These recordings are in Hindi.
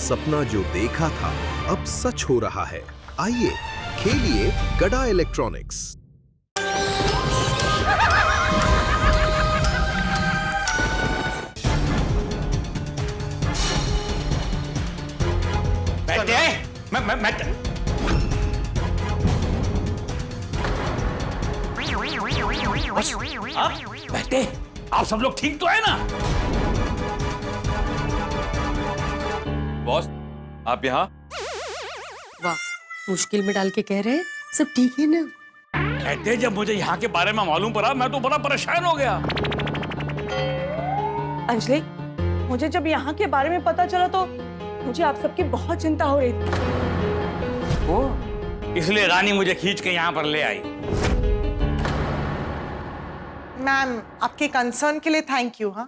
सपना जो देखा था अब सच हो रहा है। आइए खेलिए गड़ा इलेक्ट्रॉनिक्स। बैठे, आप सब लोग ठीक तो है ना? बॉस, आप यहाँ? वाह, मुश्किल में डाल के कह रहे हैं सब ठीक है ना? कहते जब मुझे यहाँ के बारे में मालूम पड़ा मैं तो बड़ा परेशान हो गया। अंजलि, मुझे जब यहाँ के बारे में पता चला तो मुझे आप सबकी बहुत चिंता हो रही थी। ओ, इसलिए रानी मुझे खींच के यहाँ पर ले आई। मैम, आपके कंसर्न के लिए थैंक यू। हाँ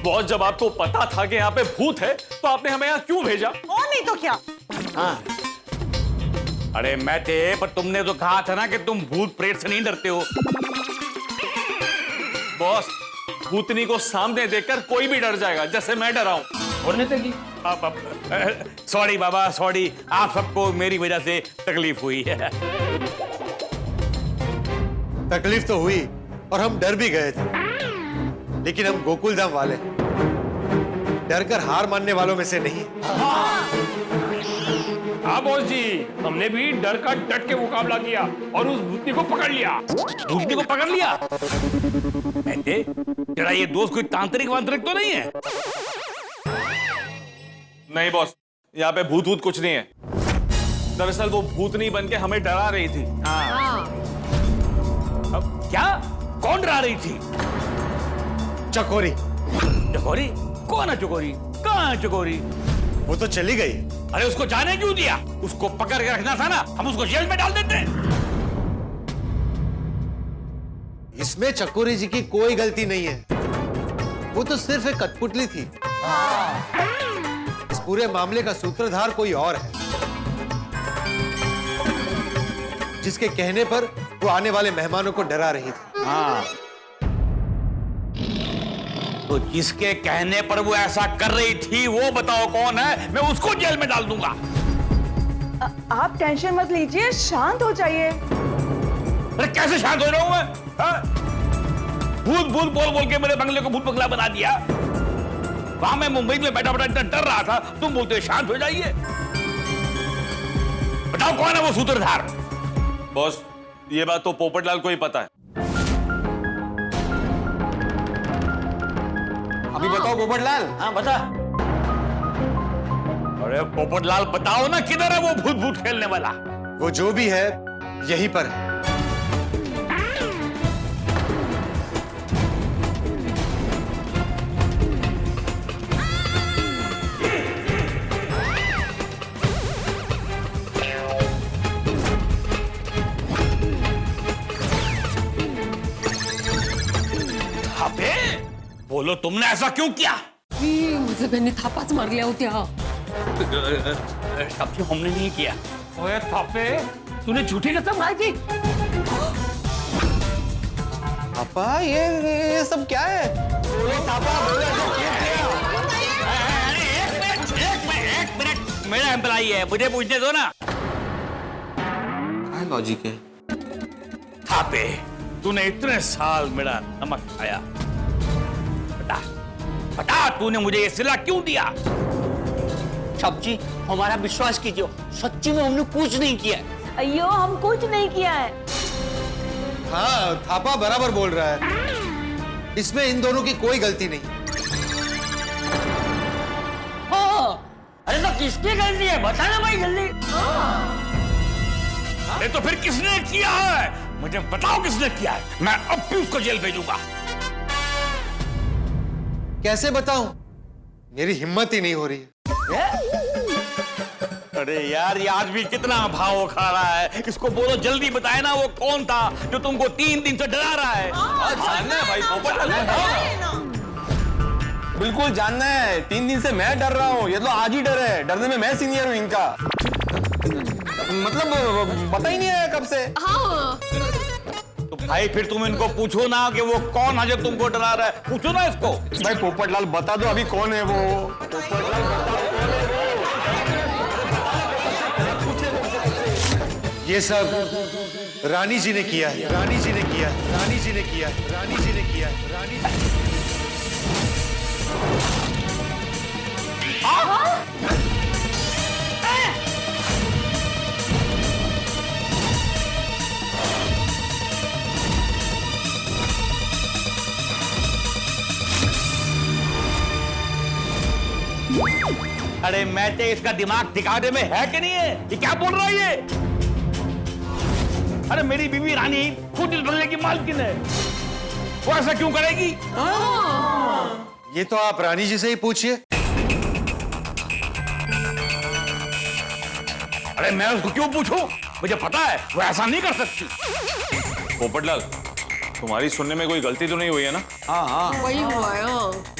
बॉस, जब आपको पता था कि यहाँ पे भूत है तो आपने हमें यहाँ क्यों भेजा? और नहीं तो क्या। हाँ। अरे मैं थे, पर तुमने तो कहा था ना कि तुम भूत प्रेत से नहीं डरते हो। बॉस, भूतनी को सामने देखकर कोई भी डर जाएगा, जैसे मैं डरा हूं। बोलने तक सॉरी बाबा, सॉरी, आप सबको मेरी वजह से तकलीफ हुई है। तकलीफ तो हुई और हम डर भी गए थे, लेकिन हम गोकुलधाम वाले डर कर हार मानने वालों में से नहीं। हाँ बॉस जी, हमने भी डर का डट के मुकाबला किया और उस भूतनी को पकड़ लिया। भूतनी को पकड़ लिया? बेटे, तेरा ये दोस्त कोई तांत्रिक वांत्रिक तो नहीं है? नहीं बॉस, यहाँ पे भूत भूत कुछ नहीं है। दरअसल वो भूतनी बनके हमें डरा रही थी। हाँ। अब क्या? कौन डरा रही थी? चकोरी। चकोरी? कौन है चकोरी? कहाँ है चकोरी? वो तो चली गई। अरे उसको जाने क्यों दिया? उसको पकड़ के रखना था ना, हम उसको जेल में डाल देते। इसमें चकोरी जी की कोई गलती नहीं है, वो तो सिर्फ एक कठपुतली थी। इस पूरे मामले का सूत्रधार कोई और है, जिसके कहने पर वो आने वाले मेहमानों को डरा रही थी। हाँ, तो जिसके कहने पर वो ऐसा कर रही थी वो बताओ कौन है, मैं उसको जेल में डाल दूंगा। आप टेंशन मत लीजिए, शांत हो जाइए। अरे कैसे शांत हो रहा हूं मैं? हाँ? भूत भूत बोल बोल के मेरे बंगले को भूत बंगला बना दिया। वहां मैं मुंबई में बैठा बैठा इतना डर रहा था, तुम बोलते हो शांत हो जाइए। बताओ कौन है वो सूत्रधार? बॉस, ये बात तो पोपटलाल को ही पता है। अभी बताओ पोपटलाल। हाँ बता। अरे पोपटलाल बताओ ना, किधर है वो भूत भूत खेलने वाला? वो जो भी है यहीं पर है। थापे, बोलो तुमने ऐसा क्यों किया? मतलब मैंने थापाच मारल्या होत्या। सब हमने नहीं किया। ओए थापे, तूने झूठी कसम खाई थी? पापा, ये सब क्या है? एक मिनट, मेरा एम्प्लॉई है, मुझे पूछने दो ना। लॉजिक है। थापे, तूने इतने साल मेरा नमक खाया, बता बता, तूने मुझे ये सिला क्यों दिया? सब्जी, हमारा विश्वास कीजिए, सच्ची में हमने कुछ नहीं किया है। अयो, हम कुछ नहीं किया है। हाँ, थापा बराबर बोल रहा है, इसमें इन दोनों की कोई गलती नहीं। अरे तो किसकी गलती है, बताना भाई जल्दी। अरे तो फिर किसने किया है? मुझे बताओ किसने किया है, मैं अब भी उसको जेल भेजूंगा। कैसे बताऊं? मेरी हिम्मत ही नहीं हो रही है। अरे यार, ये आदमी कितना भाव खा रहा है, इसको बोलो जल्दी बताए ना वो कौन था जो तुमको 3 दिन से डरा रहा है। जानना है भाई पोपटलाल। बिल्कुल जानना है, 3 दिन से मैं डर रहा हूँ, ये तो आज ही डर है। डरने में मैं सीनियर हूँ इनका। मतलब पता ही नहीं है कब से। हाँ, तो भाई फिर तुम इनको पूछो ना कि वो कौन है जो तुमको डरा रहा है, पूछो ना इसको। भाई पोपटलाल बता दो अभी कौन है वो। पोपटलाल बताओ कौन है वो। ये सब रानी जी ने किया है, रानी जी ने किया है, रानी जी ने किया है, रानी जी ने किया है, रानी अरे मैं तो इसका दिमाग ठिकाने में है कि नहीं है? ये क्या बोल रहा है ये? अरे मेरी बीवी रानी खुद इस बंगले की मालकिन है, वो ऐसा क्यों करेगी? ये तो आप रानी जी से ही पूछिए। अरे मैं उसको क्यों पूछूं? मुझे पता है वो ऐसा नहीं कर सकती। पोपटलाल, तुम्हारी सुनने में कोई गलती तो नहीं हुई है ना? वही हुआ है।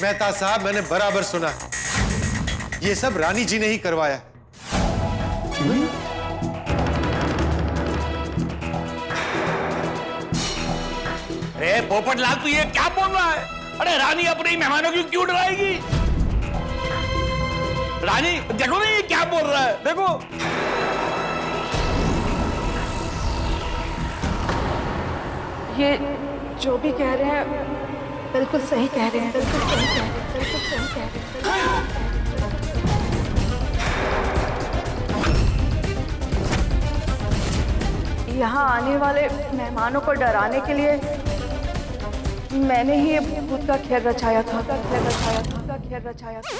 मेहता साहब, मैंने बराबर सुना, ये सब रानी जी ने ही करवाया। अरे पोपटलाल, तू ये क्या बोल रहा है? अरे रानी अपने मेहमानों की क्यों डराएगी? रानी देखो ना ये क्या बोल रहा है, देखो। ये जो भी कह रहे हैं बिल्कुल सही कह रहे हैं, बिल्कुल सही कह रहे हैं, बिल्कुल सही कह रहे हैं। यहाँ आने वाले मेहमानों को डराने के लिए मैंने ही ये भूत का खेल रचाया था, खेल रचाया था।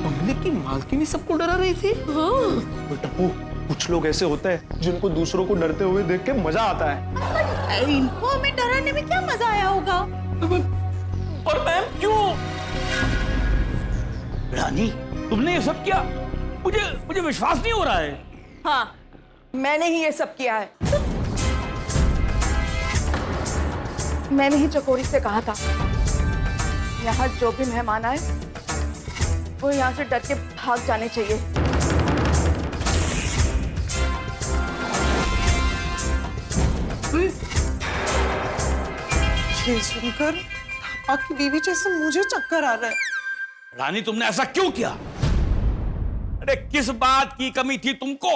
बंगले की मालकिन सबको डरा रही थी। टप्पू, कुछ लोग ऐसे होते हैं जिनको दूसरों को डरते हुए देख के मजा आता है। इनको हमें डराने में क्या मजा आया होगा? और मैम क्यों? रानी, तुमने ये सब किया? मुझे विश्वास नहीं हो रहा है। हाँ, मैंने ही ये सब किया है। मैंने ही चकोरी से कहा था यहाँ जो भी मेहमान आए वो यहाँ से डर के भाग जाने चाहिए। ये सुनकर आपकी बीवी जैसे मुझे चक्कर आ रहा है। रानी, तुमने ऐसा क्यों किया? अरे किस बात की कमी थी तुमको?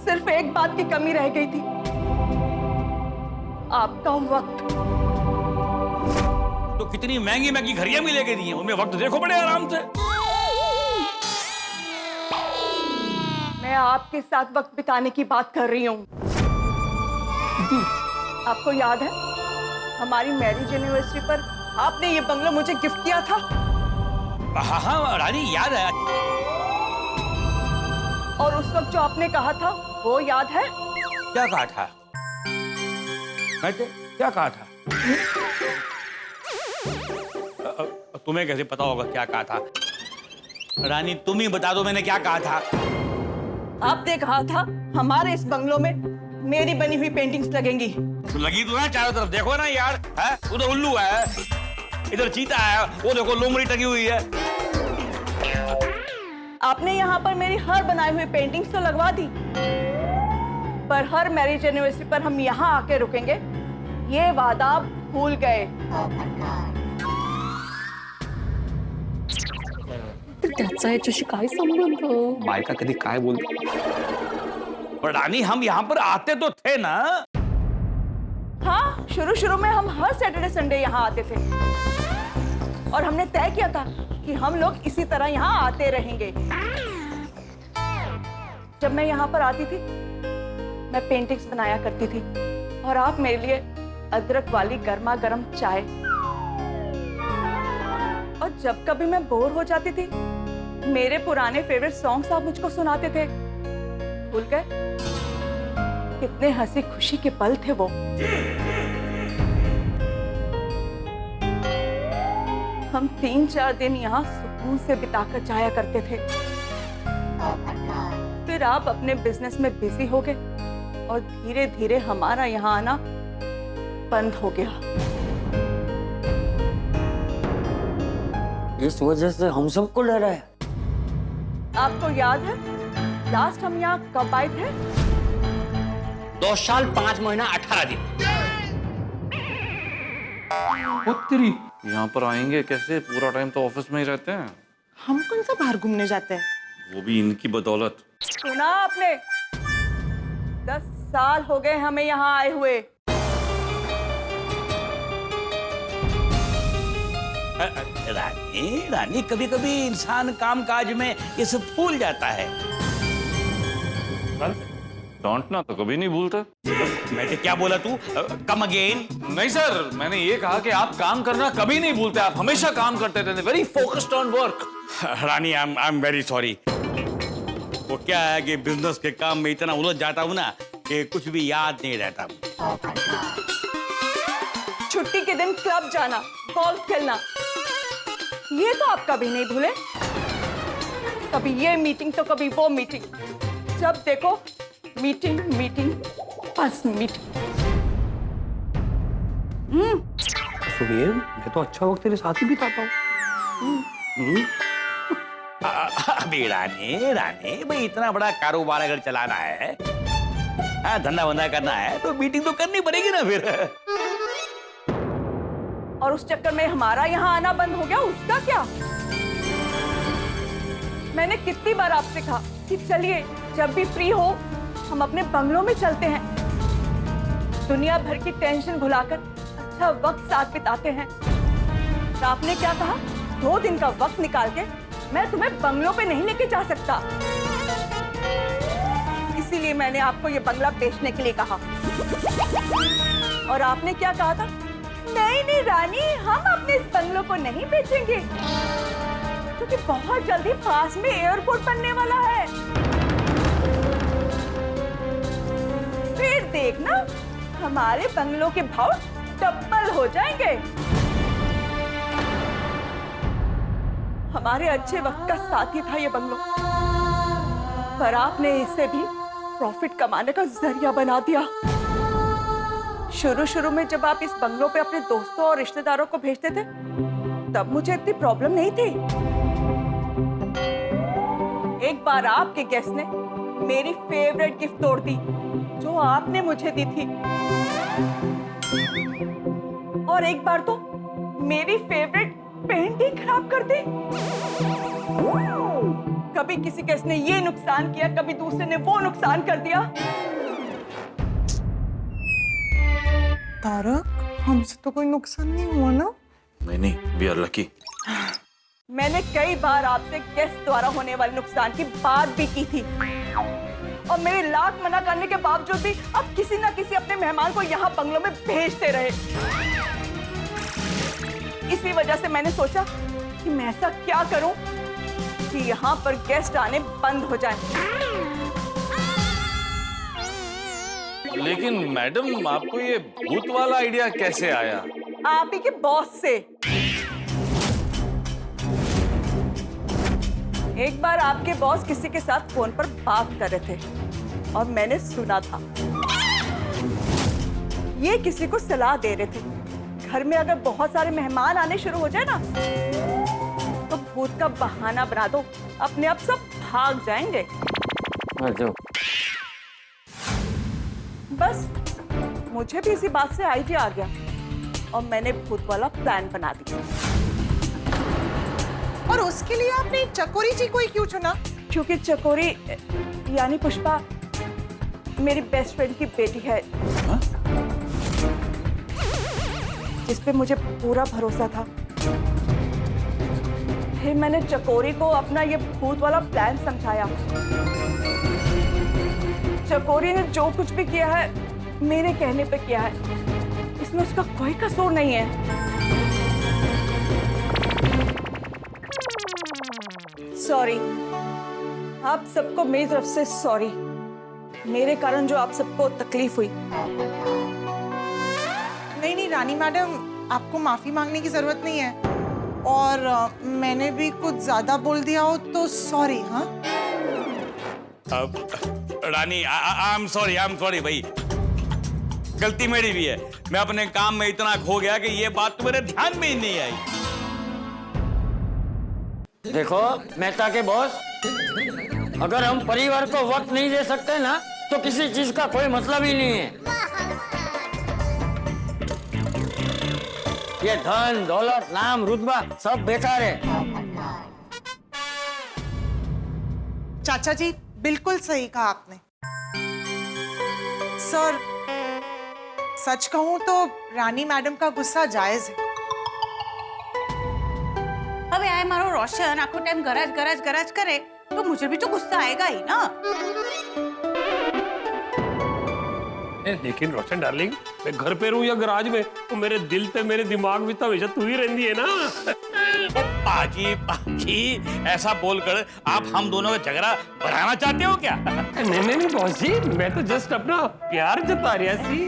सिर्फ एक बात की कमी रह गई थी, आपका वक्त। तो कितनी महंगी महंगी घड़ियां भी लेके दी हैं, उनमें वक्त देखो बड़े आराम से। मैं आपके साथ वक्त बिताने की बात कर रही हूँ। आपको याद है हमारी मैरिज एनिवर्सरी पर आपने ये बंगला मुझे गिफ्ट किया था? हाँ हाँ रानी, याद है। और उस वक्त जो आपने कहा था वो याद है? क्या कहा था? मैं क्या कहा था? तुम्हें कैसे पता होगा क्या कहा था? रानी, तुम ही बता दो मैंने क्या कहा था। आपने कहा था हमारे इस बंगलों में मेरी बनी हुई पेंटिंग्स लगेंगी। तो लगी तो है चारों तरफ, देखो ना यार। है उधर उल्लू है, इधर चीता है, वो देखो लोमड़ी टंगी हुई है। आपने यहाँ पर मेरी हर बनाई हुई पेंटिंग्स तो लगवा दी, पर हर मैरिज एनिवर्सरी पर हम यहाँ आके रुकेंगे ये वादा भूल गए। त्याचा याच्याशी काय संबंध? बायका कधी काय बोलते? पर रानी, हम यहाँ पर आते तो थे ना? हाँ, शुरू में हम हर सैटरडे संडे यहाँ आते थे और हमने तय किया था कि हम लोग इसी तरह यहाँ आते रहेंगे। जब मैं यहाँ पर आती थी मैं पेंटिंग्स बनाया करती थी और आप मेरे लिए अदरक वाली गर्मा गर्म चाय। और जब कभी मैं बोर हो जाती थी मेरे पुराने फेवरेट सॉन्ग्स आप मुझको सुनाते थे। भूल गए? कितने हंसी खुशी के पल थे वो। हम 3-4 दिन यहाँ सुकून से बिताकर जाया करते थे। फिर आप अपने बिजनेस में बिजी हो गए और धीरे धीरे हमारा यहाँ आना बंद हो गया। इस वजह से हम सबको डरा है। आपको याद है लास्ट हम यहाँ कब आए थे? 2 साल 5 महीना 18 दिन। यहाँ पर आएंगे कैसे? पूरा टाइम तो ऑफिस में ही रहते हैं। हम कौन सा बाहर घूमने जाते हैं? वो भी इनकी बदौलत। सुना आपने? साल हो गए हमें यहाँ आए हुए। रानी रानी, कभी कभी इंसान काम काज में ये सब भूल जाता है। डांटना तो कभी नहीं भूलता। मैंने क्या बोला तू? Come again. नहीं सर, मैंने ये कहा कि आप काम करना कभी नहीं भूलते, आप हमेशा काम करते रहते, very focused on work. Rani, I am very sorry. वो क्या है कि बिजनेस के काम में इतना उलझ जाता हूँ ना कि कुछ भी याद नहीं रहता। छुट्टी के दिन क्लब जाना, गोल्फ खेलना, ये तो आप कभी नहीं भूले। कभी ये मीटिंग तो कभी वो मीटिंग, जब देखो मीटिंग मीटिंग बस मीटिंग। सुनिए, मैं तो अच्छा वक्त तेरे साथ ही बिताता हूँ। अभी रानी रानी भाई, इतना बड़ा कारोबार अगर चलाना है, धंधा वंधा करना है, तो मीटिंग तो करनी पड़ेगी ना फिर। और उस चक्कर में हमारा यहाँ आना बंद हो गया, उसका क्या? मैंने कितनी बार आपसे कहा कि चलिए जब भी फ्री हो हम अपने बंगलों में चलते हैं, दुनिया भर की टेंशन भुलाकर अच्छा वक्त साथ बिताते हैं। तो आपने क्या कहा? 2 दिन का वक्त निकाल के मैं तुम्हें बंगलों पे नहीं लेके जा सकता, इसीलिए मैंने आपको ये बंगला बेचने के लिए कहा। और आपने क्या कहा था? नहीं नहीं रानी, हम अपने इस बंगलों को नहीं बेचेंगे, क्योंकि बहुत जल्दी पास में एयरपोर्ट बनने वाला है। फिर देखना हमारे बंगलों के भाव डबल हो जाएंगे। हमारे अच्छे वक्त का साथी था ये बंगलो, पर आपने इसे भी प्रॉफिट कमाने का जरिया बना दिया। शुरू शुरू में जब आप इस बंगलों पे अपने दोस्तों और रिश्तेदारों को भेजते थे, तब मुझे इतनी प्रॉब्लम नहीं थी। एक बार आपके गेस्ट ने मेरी फेवरेट गिफ्ट तोड़ दी, जो आपने मुझे दी थी। और एक बार तो मेरी फेवरेट पेंटिंग खराब कर दी। कभी किसी गेस्ट ने ये नुकसान किया, कभी दूसरे ने वो नुकसान कर दिया। तारक, हमसे तो कोई नुकसान नहीं हुआ ना? नहीं, वी आर लकी। मैंने कई बार आपसे गेस्ट द्वारा होने वाले नुकसान की बात भी की थी, और मेरे लाख मना करने के बावजूद भी आप किसी ना किसी अपने मेहमान को यहाँ बंगलों में भेजते रहे। इसी वजह से मैंने सोचा कि मैं ऐसा क्या करूं कि यहाँ पर गेस्ट आने बंद हो जाएं। लेकिन मैडम, आपको ये भूत वाला आइडिया कैसे आया? आप ही के बॉस से। एक बार आपके बॉस किसी के साथ फोन पर बात कर रहे थे और मैंने सुना था। ये किसी को सलाह दे रहे थे, घर में अगर बहुत सारे मेहमान आने शुरू हो जाए ना, तो भूत का बहाना बना दो, अपने आप सब भाग जाएंगे। बस मुझे भी इसी बात से आइडिया आ गया और मैंने भूत वाला प्लान बना दिया। और उसके लिए आपने चकोरी जी को ही क्यों चुना? क्योंकि चकोरी यानी पुष्पा मेरी बेस्ट फ्रेंड की बेटी है, जिस पे मुझे पूरा भरोसा था। फिर मैंने चकोरी को अपना ये भूत वाला प्लान समझाया। चकोरी ने जो कुछ भी किया है मेरे कहने पे किया है, इसमें उसका कोई कसूर नहीं है। सॉरी, आप सबको मेरी तरफ से सॉरी, मेरे कारण जो आप सबको तकलीफ हुई। नहीं नहीं रानी मैडम, आपको माफी मांगने की जरूरत नहीं है, और मैंने भी कुछ ज्यादा बोल दिया हो तो सॉरी। हाँ रानी, आई एम सॉरी भाई, गलती मेरी भी है। मैं अपने काम में इतना खो गया कि ये बात तो मेरे ध्यान में ही नहीं आई। देखो मेहता के बॉस, अगर हम परिवार को वक्त नहीं दे सकते ना, तो किसी चीज का कोई मतलब ही नहीं है। ये धन दौलत नाम रुतबा सब बेकार है। चाचा जी, बिल्कुल सही कहा आपने। सर, सच कहूं तो रानी मैडम का गुस्सा जायज है। હવે આ મારો રોશન આખો ટાઈમ ગરાજ ગરાજ ગરાજ કરે તો મુझे भी तो गुस्सा आएगा ही ना। लेकिन रोशन डार्लिंग, मैं घर पे रहूं या गराज में, तो मेरे दिल पे मेरे दिमाग में तो हमेशा तू ही रहती है ना। पाजी पाजी, ऐसा बोलकर आप हम दोनों का झगड़ा बढ़ाना चाहते हो क्या? नहीं नहीं नहीं बॉस जी, मैं तो जस्ट अपना प्यार जता रहा सी।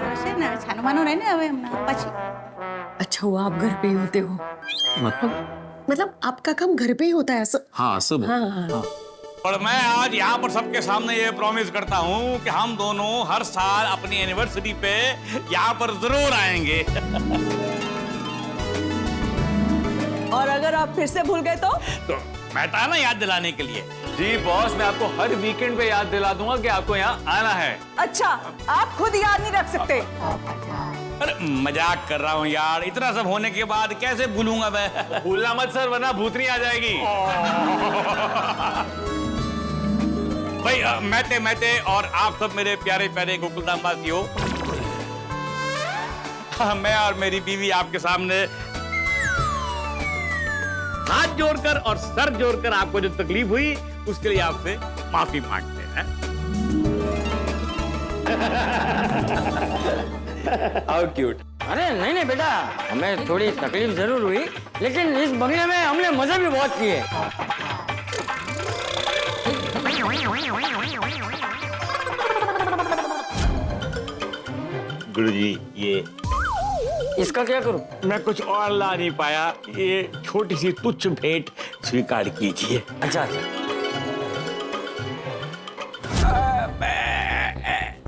રોશન છાનો માનો રહે ને હવે હમણાં પછી। अच्छा हुआ आप घर पे ही होते हो। मतलब आपका काम घर पे ही होता है सब। हाँ सब हाँ। और मैं आज यहाँ पर सबके सामने ये प्रॉमिस करता हूँ कि हम दोनों हर साल अपनी एनिवर्सरी पे यहाँ पर जरूर आएंगे। और अगर आप फिर से भूल गए तो मैं था ना याद दिलाने के लिए। जी बॉस, मैं आपको हर वीकेंड पे याद दिला दूंगा कि आपको यहाँ आना है। अच्छा, आप खुद याद नहीं रख सकते। अरे मजाक कर रहा हूँ यार, इतना सब होने के बाद कैसे भूलूंगा मैं? भूलना मत सर, वरना भूतनी आ जाएगी। भाई मैते और आप सब मेरे प्यारे प्यारे गोकुलधाम वासियों, मैं और मेरी बीवी आपके सामने हाथ जोड़कर और सर जोड़कर आपको जो तकलीफ हुई उसके लिए आपसे माफी मांगते हैं। How cute. अरे नहीं नहीं बेटा, हमें थोड़ी तकलीफ जरूर हुई, लेकिन इस बंगले में हमने मजे भी बहुत किए। गुरुजी, ये इसका क्या करूं? मैं कुछ और ला नहीं पाया, ये छोटी सी तुच्छ भेंट स्वीकार कीजिए। अच्छा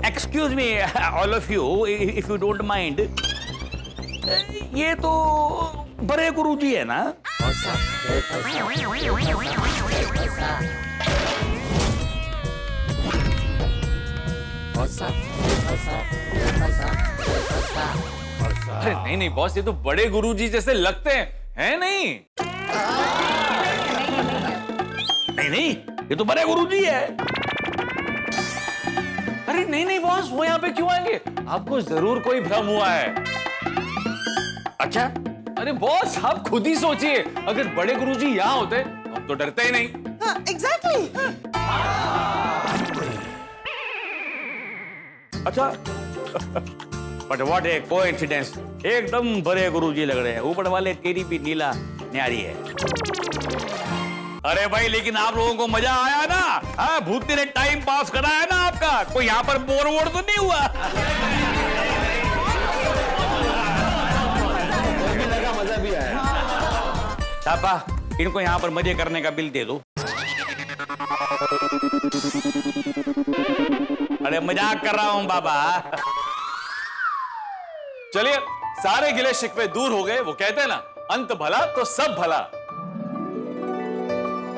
excuse me all of you, if you don't mind, ये तो बड़े गुरुजी है ना? अरे नहीं नहीं बॉस, ये तो बड़े गुरुजी जैसे लगते हैं नहीं? नहीं, ये तो बड़े गुरुजी है। अरे नहीं नहीं बॉस, वो यहाँ पे क्यों आएंगे? आपको जरूर कोई भ्रम हुआ है। अच्छा, अरे बॉस, आप खुद ही सोचिए, अगर बड़े गुरुजी यहाँ होते हम तो डरते ही नहीं। हाँ, एग्जैक्टली। अच्छा, बट व्हाट ए कोइंसिडेंस, एकदम बड़े गुरुजी लग रहे हैं। ऊपर वाले तेरी भी नीला न्यारी है। अरे भाई, लेकिन आप लोगों को मजा आया ना? हाँ, भूतनी ने टाइम पास कराया ना आपका? कोई यहाँ पर बोर वोर तो नहीं हुआ? मजा भी आया। पापा, इनको यहाँ पर मजे करने का बिल दे दो। अरे मजाक कर रहा हूँ बाबा। चलिए, सारे गिले शिकवे दूर हो गए। वो कहते हैं ना, अंत भला तो सब भला।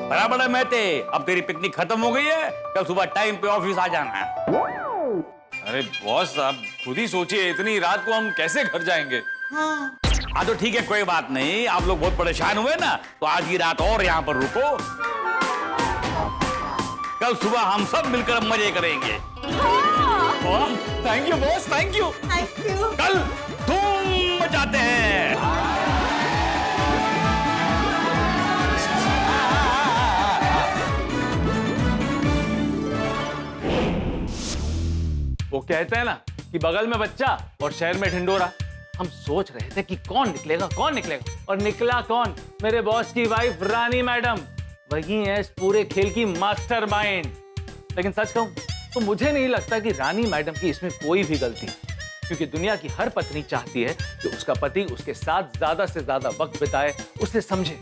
बराबर है मैते, अब तेरी पिकनिक खत्म हो गई है, कल सुबह टाइम पे ऑफिस आ जाना है। अरे बॉस, आप खुद ही सोचिए, इतनी रात को हम कैसे घर जाएंगे? हाँ तो ठीक है, कोई बात नहीं। आप लोग बहुत परेशान हुए ना, तो आज की रात और यहाँ पर रुको। कल सुबह हम सब मिलकर मजे करेंगे। Thank you boss, thank you. Thank you. कल धूम मचाते हैं। वो कहते हैं ना कि बगल में बच्चा और शहर में ढिंडोरा। हम सोच रहे थे कि कौन निकलेगा, और निकला कौन? मेरे बॉस की वाइफ रानी मैडम। वही है इस पूरे खेल की मास्टरमाइंड। लेकिन सच कहूं तो मुझे नहीं लगता कि रानी मैडम की इसमें कोई भी गलती है, क्योंकि दुनिया की हर पत्नी चाहती है कि उसका पति उसके साथ ज्यादा से ज्यादा वक्त बिताए, उसे समझे।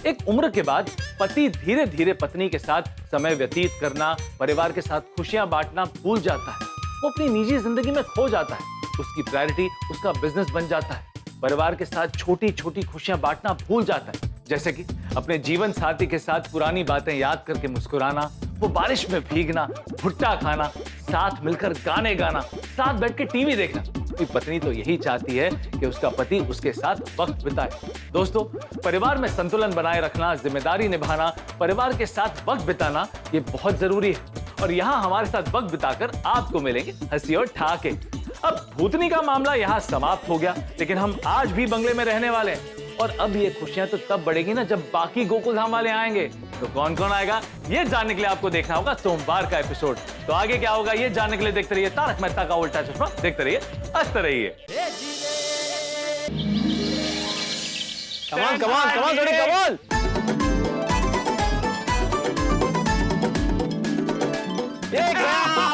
एक उम्र के बाद पति धीरे धीरे पत्नी के साथ समय व्यतीत करना, परिवार के साथ खुशियां बांटना भूल जाता है। वो अपनी निजी जिंदगी में खो जाता है। उसकी प्रायोरिटी उसका बिजनेस बन जाता है। परिवार के साथ छोटी छोटी खुशियां बांटना भूल जाता है, जैसे कि अपने जीवन साथी के साथ पुरानी बातें याद करके मुस्कुराना, वो बारिश में भीगना, भुट्टा खाना, साथ मिलकर गाने गाना, साथ बैठ के टीवी देखना। कोई पत्नी तो यही चाहती है कि उसका पति उसके साथ वक्त बिताए। दोस्तों, परिवार में संतुलन बनाए रखना, जिम्मेदारी निभाना, परिवार के साथ वक्त बिताना, ये बहुत जरूरी है। और यहाँ हमारे साथ वक्त बिताकर आपको मिलेंगे हंसी और ठहाके। अब भूतनी का मामला यहाँ समाप्त हो गया, लेकिन हम आज भी बंगले में रहने वाले हैं। और अब ये खुशियां तो तब बढ़ेगी ना जब बाकी गोकुल धाम वाले आएंगे। तो कौन कौन आएगा ये जानने के लिए आपको देखना होगा सोमवार का एपिसोड। तो आगे क्या होगा ये जानने के लिए देखते रहिए तारक मेहता का उल्टा चश्मा। देखते रहिए, हंसते रहिए। कमाल कमाल कमाल जोड़ी कमाल।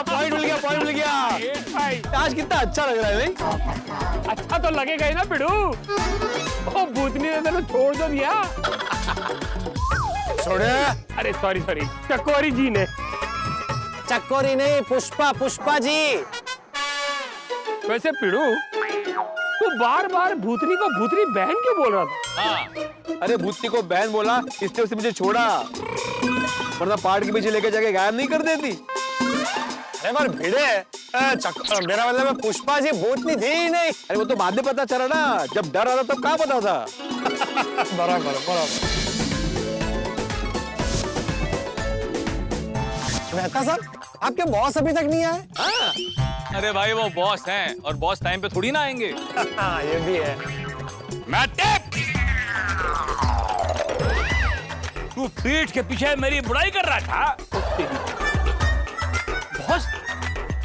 पॉइंट मिल गया, पॉइंट मिल गया। आज कितना अच्छा लग रहा है भाई। अच्छा तो लगेगा ही ना पिड़ू। ओ भूतनी ने तेरे छोड़ तो दिया। छोड़े? अरे सॉरी सॉरी, चकोरी जी ने। चकोरी नहीं, पुष्पा, पुष्पा जी। वैसे पिड़ू तू बार बार भूतनी को भूतनी बहन क्यों बोल रहा था? हाँ। अरे भूतनी को बहन बोला इसलिए उसने मुझे छोड़ा, वरना पहाड़ के पीछे लेके जाके गायब नहीं कर देती। अरे पर भिड़े, मेरा मतलब है पुष्पा जी भूतनी थी ही नहीं। अरे वो तो बाद में पता चला ना, जब डर आता तब कहाँ पता था। बराबर बराबर। मेहता सर, आपके बॉस अभी तक नहीं आए? हाँ। अरे भाई वो बॉस हैं और बॉस टाइम पे थोड़ी ना आएंगे। ये भी है। तू पीठ के पीछे मेरी बुराई कर रहा था। बॉस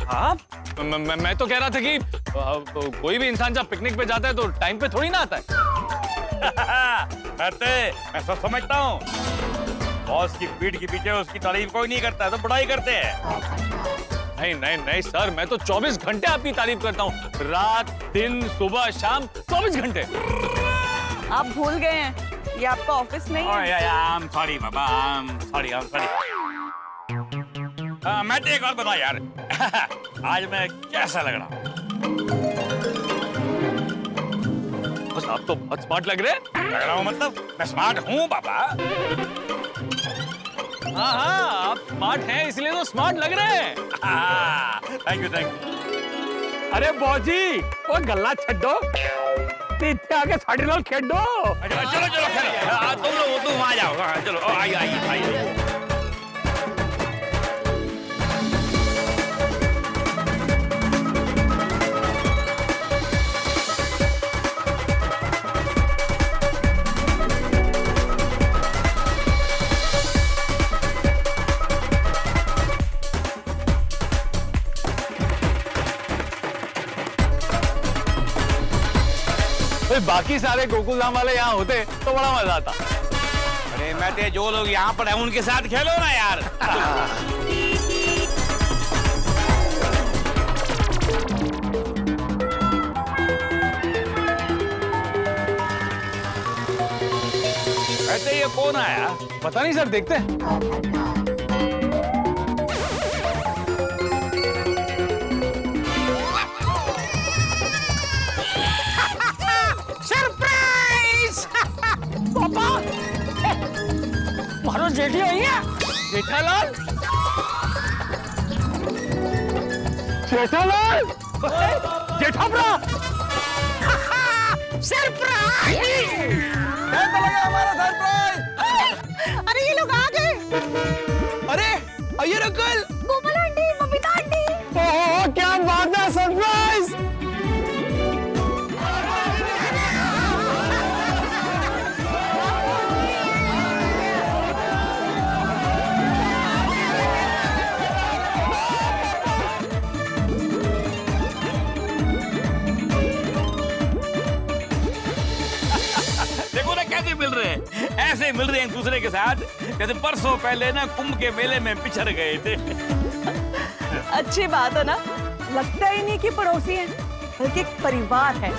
आप? मैं तो कह रहा था कि कोई भी इंसान जब पिकनिक पे जाता है तो टाइम पे थोड़ी ना आता है। मैं सब समझता हूँ। बॉस की पीठ के पीछे उसकी तारीफ कोई नहीं करता, तो बुराई करते हैं। नहीं नहीं नहीं सर, मैं तो 24 घंटे आपकी तारीफ करता हूँ, रात दिन सुबह शाम 24 घंटे। आप भूल गए हैं ये आपका ऑफिस नहीं है। I'm sorry Baba, I'm sorry। मैं एक और बता यार, आज मैं कैसा लग रहा हूँ? बस आप तो बहुत स्मार्ट लग रहे हूँ, मतलब मैं स्मार्ट हूँ बाबा। हाँ हाँ, आप स्मार्ट हैं इसलिए तो स्मार्ट लग रहे हैं। Thank you. अरे बॉजी वो गल्ला छड्डो, इतने आगे साढ़े नाल खेडो। चलो तुम लोग तुम आ जाओ। चलो आइए। बाकी सारे गोकुल धाम वाले यहाँ होते तो बड़ा मजा आता। अरे मैं जो लोग यहाँ पर हैं उनके साथ खेलो ना यार। वैसे ये कौन आया? पता नहीं सर, देखते हैं। मारो जेठी आई है। जेठालाल, जेठालाल, जेठाब्रा। सरप्राइज! कैसा लगा हमारा सरप्राइज? अरे ये लोग आ गए। अरे आइए uncle. Gopal aunty, Babita aunty. Oh क्या बात है, सरप्राइज! मिल रहे हैं, ऐसे मिल रहे हैं एक दूसरे के साथ जैसे परसों पहले ना कुंभ के मेले में पिछड़ गए थे। अच्छी बात है ना, लगता ही नहीं कि पड़ोसी हैं, बल्कि एक परिवार है।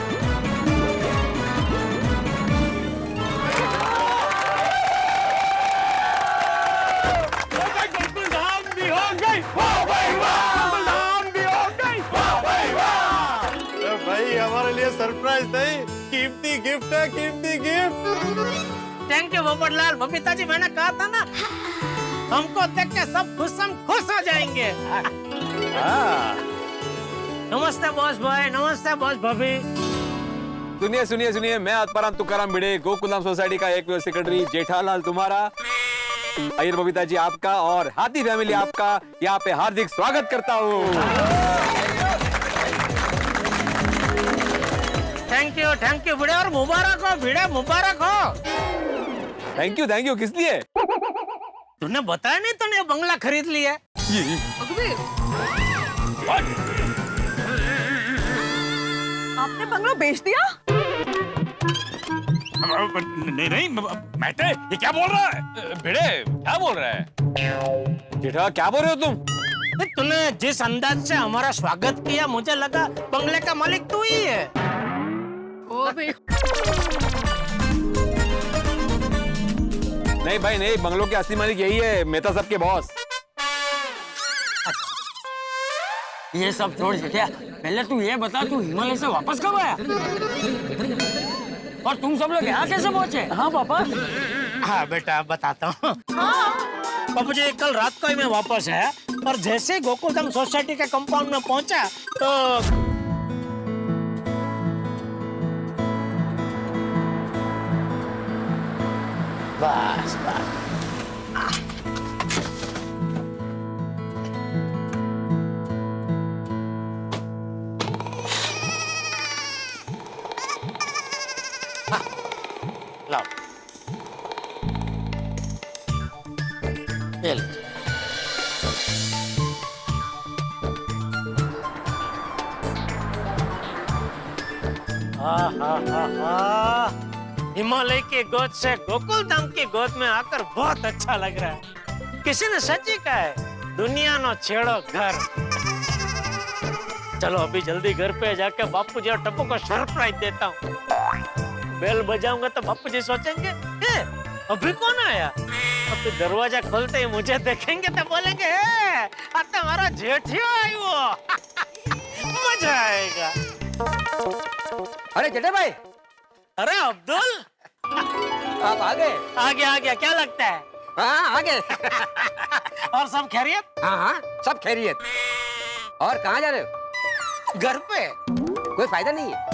भाई हमारे लिए सरप्राइज नहीं, कीमती गिफ्ट है, कीमती gift. Thank you Popatlal. Babita ji मैंने कहा था ना, हमको देख के सब खुश हो जाएंगे। नमस्ते बॉस भाई, नमस्ते बॉस भाभी। सुनिए, मैं आत्माराम तुकाराम भिड़े, गोकुलधाम सोसाइटी का एक सेक्रेटरी जेठालाल तुम्हारा अय्यर बबीता जी आपका और हाथी फैमिली आपका यहाँ पे हार्दिक स्वागत करता हूँ। थैंक यू भिड़े, और मुबारक हो भिड़े, मुबारक हो। थैंक यू किस लिए? तूने बताया नहीं तूने बंगला खरीद लिया? आपने बंगला बेच दिया? नहीं मैटे, ये क्या बोल रहा है? भिड़े क्या बोल रहा है? जेठा क्या बोल रहे हो तुम? तूने जिस अंदाज से हमारा स्वागत किया, मुझे लगा बंगले का मालिक तू ही है। नहीं भाई नहीं, बंगलों के असली मालिक यही है, मेहता साहब के बॉस। ये सब छोड़ जेठिया, पहले तू ये बता, तू हिमालय से वापस कब आया? और तुम सब लोग यहाँ कैसे पहुंचे? हाँ पापा। हाँ बेटा बताता हूँ। तो मुझे कल रात को ही मैं वापस आया, और जैसे गोकुलधाम सोसाइटी के कंपाउंड में पहुंचा तो बस लाओ, ये लो। हिमालय की गोद से गोकुलधाम की गोद में आकर बहुत अच्छा लग रहा है। किसी ने सच ही कहा है, दुनिया नो छेड़ो घर। चलो अभी जल्दी घर पे जाके बापू जी और टप्पू को सरप्राइज देता हूँ। बेल बजाऊंगा तो बापू जी सोचेंगे अभी कौन आया। अब तो दरवाजा खोलते ही मुझे देखेंगे तो बोलेंगे तुम्हारा जेठियो आई वो। मजा आएगा। अरे जेठा भाई, अरे अब्दुल, आप आ गए? आ गया, क्या लगता है? हाँ आ गए। और सब खैरियत? हाँ सब खैरियत। और कहाँ जा रहे हो? घर पे। कोई फायदा नहीं है?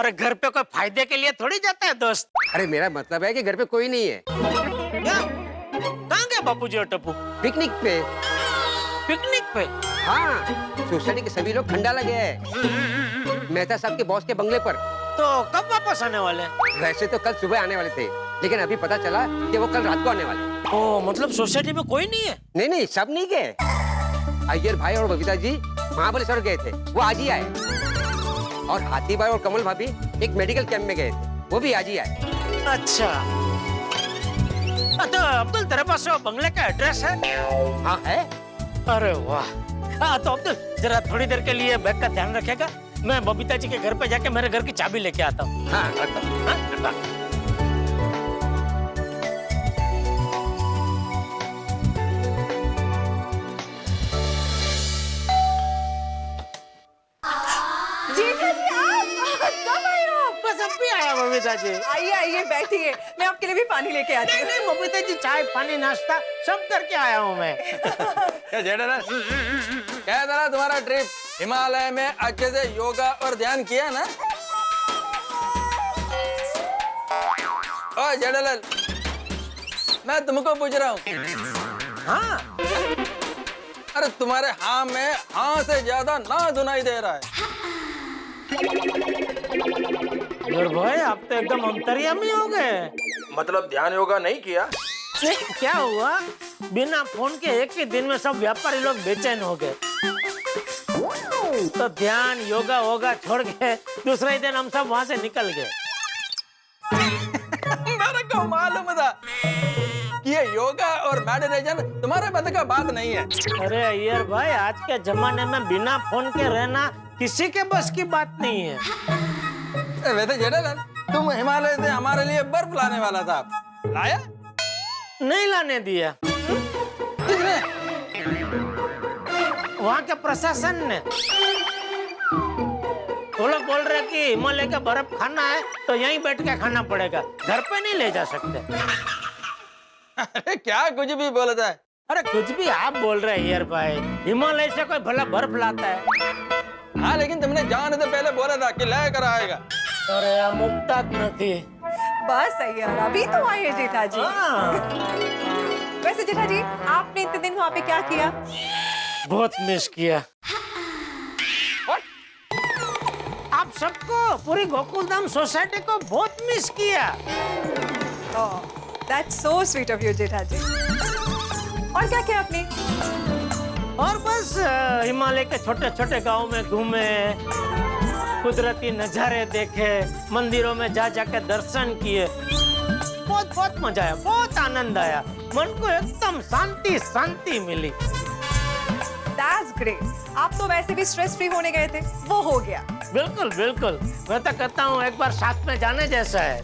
अरे घर पे कोई फायदे के लिए थोड़ी जाता है दोस्त। अरे मेरा मतलब है कि घर पे कोई नहीं है। क्या? कहाँ गए बापूजी और टप्पू? पिकनिक पे। पिकनिक पे? हाँ, सोसाइटी के सभी लोग ठंडा लगे हैं मेहता साहब के बॉस के बंगले पर। तो कब वापस आने वाले? वैसे तो कल सुबह आने वाले थे, लेकिन अभी पता चला कि वो कल रात को आने वाले। ओ, मतलब सोसाइटी में कोई नहीं है? नहीं सब नहीं गए। अय्यर भाई और बबीता जी महाबलेश्वर गए थे, वो आज ही आए। और हाथी भाई और कमल भाभी एक मेडिकल कैंप में गए थे, वो भी आज ही आए। अच्छा, तो अब्दुल तेरे पास वो बंगले का एड्रेस है? हाँ है। अरे वाह। हाँ तो अब्दुल जरा थोड़ी देर के लिए बैग का ध्यान रखेगा, मैं बबीता जी के घर पे जाके मेरे घर की चाबी लेके आता हूँ। हाँ रखता हूँ। बबीता जी आइए बैठिए, मैं आपके लिए भी पानी लेके आती हूँ। नहीं बबीता जी, चाय पानी नाश्ता सब करके आया हूँ मैं। क्या जेठा क्या था तुम्हारा ट्रिप? हिमालय में अच्छे से योगा और ध्यान किया ना? ओए जेठालाल, मैं तुमको पूछ रहा हूँ। हाँ? अरे तुम्हारे हाँ में हाँ से ज्यादा ना सुनाई दे रहा है। भाई आप तो एकदम अंतर्यामी हो गए। मतलब ध्यान योगा नहीं किया? नहीं, क्या हुआ, बिना फोन के एक ही दिन में सब व्यापारी लोग बेचैन हो गए, तो ध्यान योगा वोगा छोड़ के दूसरे ही दिन हम सब वहां से निकल गए। मेरे को मालूम था कि ये योगा और मेडिटेशन तुम्हारे बस का बात नहीं है। अरे अय्यर भाई, आज के जमाने में बिना फोन के रहना किसी के बस की बात नहीं है। वैसे जेठालाल, तुम हिमालय से हमारे लिए बर्फ लाने वाला था, लाया? नहीं लाने दिया। किसने? वहाँ के प्रशासन ने। वो लोग बोल रहे कि हिमालय का बर्फ खाना है तो यहीं बैठ के खाना पड़ेगा, घर पे नहीं ले जा सकते। अरे क्या कुछ भी बोलता है। अरे कुछ भी आप बोल रहे हैं यार भाई, हिमालय से कोई भला बर्फ लाता है? हाँ लेकिन तुमने जाने से पहले बोला था कि लेकर आएगा। अरे मुक्ता नहीं। बस यार, अभी तो आए जेठा जी। वैसे जेठा जी आपने इतने दिन वहाँ पे क्या किया? बहुत मिस किया। आप सबको, पूरी गोकुलधाम सोसाइटी को बहुत मिस किया। That's so sweet of you, जेठा जी। और क्या किया आपने? और बस हिमालय के छोटे छोटे गांव में घूमे, कुदरती नजारे देखे, मंदिरों में जा जाकर दर्शन किए। बहुत बहुत मजा आया, बहुत आनंद आया, मन को एकदम शांति शांति मिली। That's great। आप तो वैसे भी स्ट्रेस फ्री होने गए थे, वो हो गया। बिल्कुल बिल्कुल, मैं तो कहता हूँ एक बार साथ में जाने जैसा है।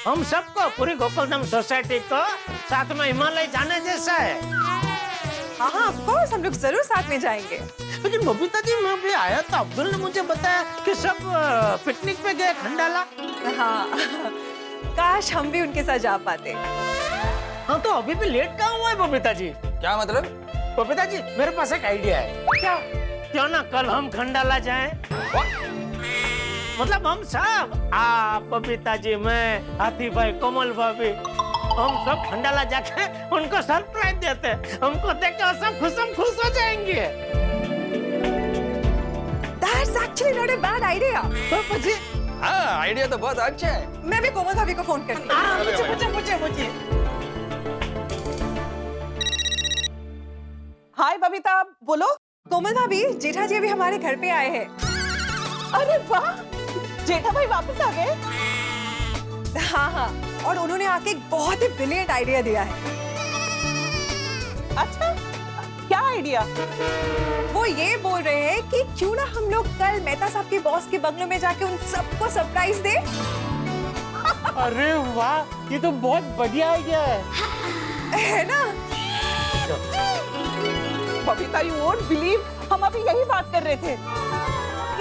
हम सबको, पूरी गोकुलधाम सोसाइटी को साथ में हिमालय जाने जैसा है। हाँ हाँ, ऑफ कोर्स हम लोग जरूर साथ में जाएंगे। लेकिन बबीता जी, मैं भी आया था, अब्दुल ने मुझे बताया कि सब पिकनिक पे गए खंडाला। हाँ, काश हम भी उनके साथ जा पाते। हाँ, तो अभी भी लेट कहाँ हुआ है बबीता जी? क्या मतलब? बबीता जी, मेरे पास एक आइडिया है। क्या? क्यों ना कल हम खंडाला जाएं? मतलब हम सब, आप, बबीता जी, मैं, हाथी भाई, कोमल भाभी, हम सब खंडाला जाके उनको सरप्राइज देते हैं। हमको देखकर सब खुश हो जाएंगे। That's actually not a bad idea। पापा जी, हाँ, आइडिया तो बहुत अच्छा है। मैं भी कोमल भाभी को फोन करती हूँ। हाय बबीता, बोलो। कोमल भाभी, जेठा जी अभी हमारे घर पे आए हैं। अरे वाह, जेठा भाई वापस आ गए। हाँ हाँ, और उन्होंने आके एक बहुत ही ब्रिलियंट आइडिया दिया है। अच्छा, क्या आइडिया? वो ये बोल रहे हैं कि क्यों ना हम लोग कल मेहता साहब के बॉस के बंगलों में जाके उन सबको सरप्राइज दे। अरे वाह, ये तो बहुत बढ़िया आइडिया है ना? बबीता, यू वोंट बिलीव, हम अभी यही बात कर रहे थे।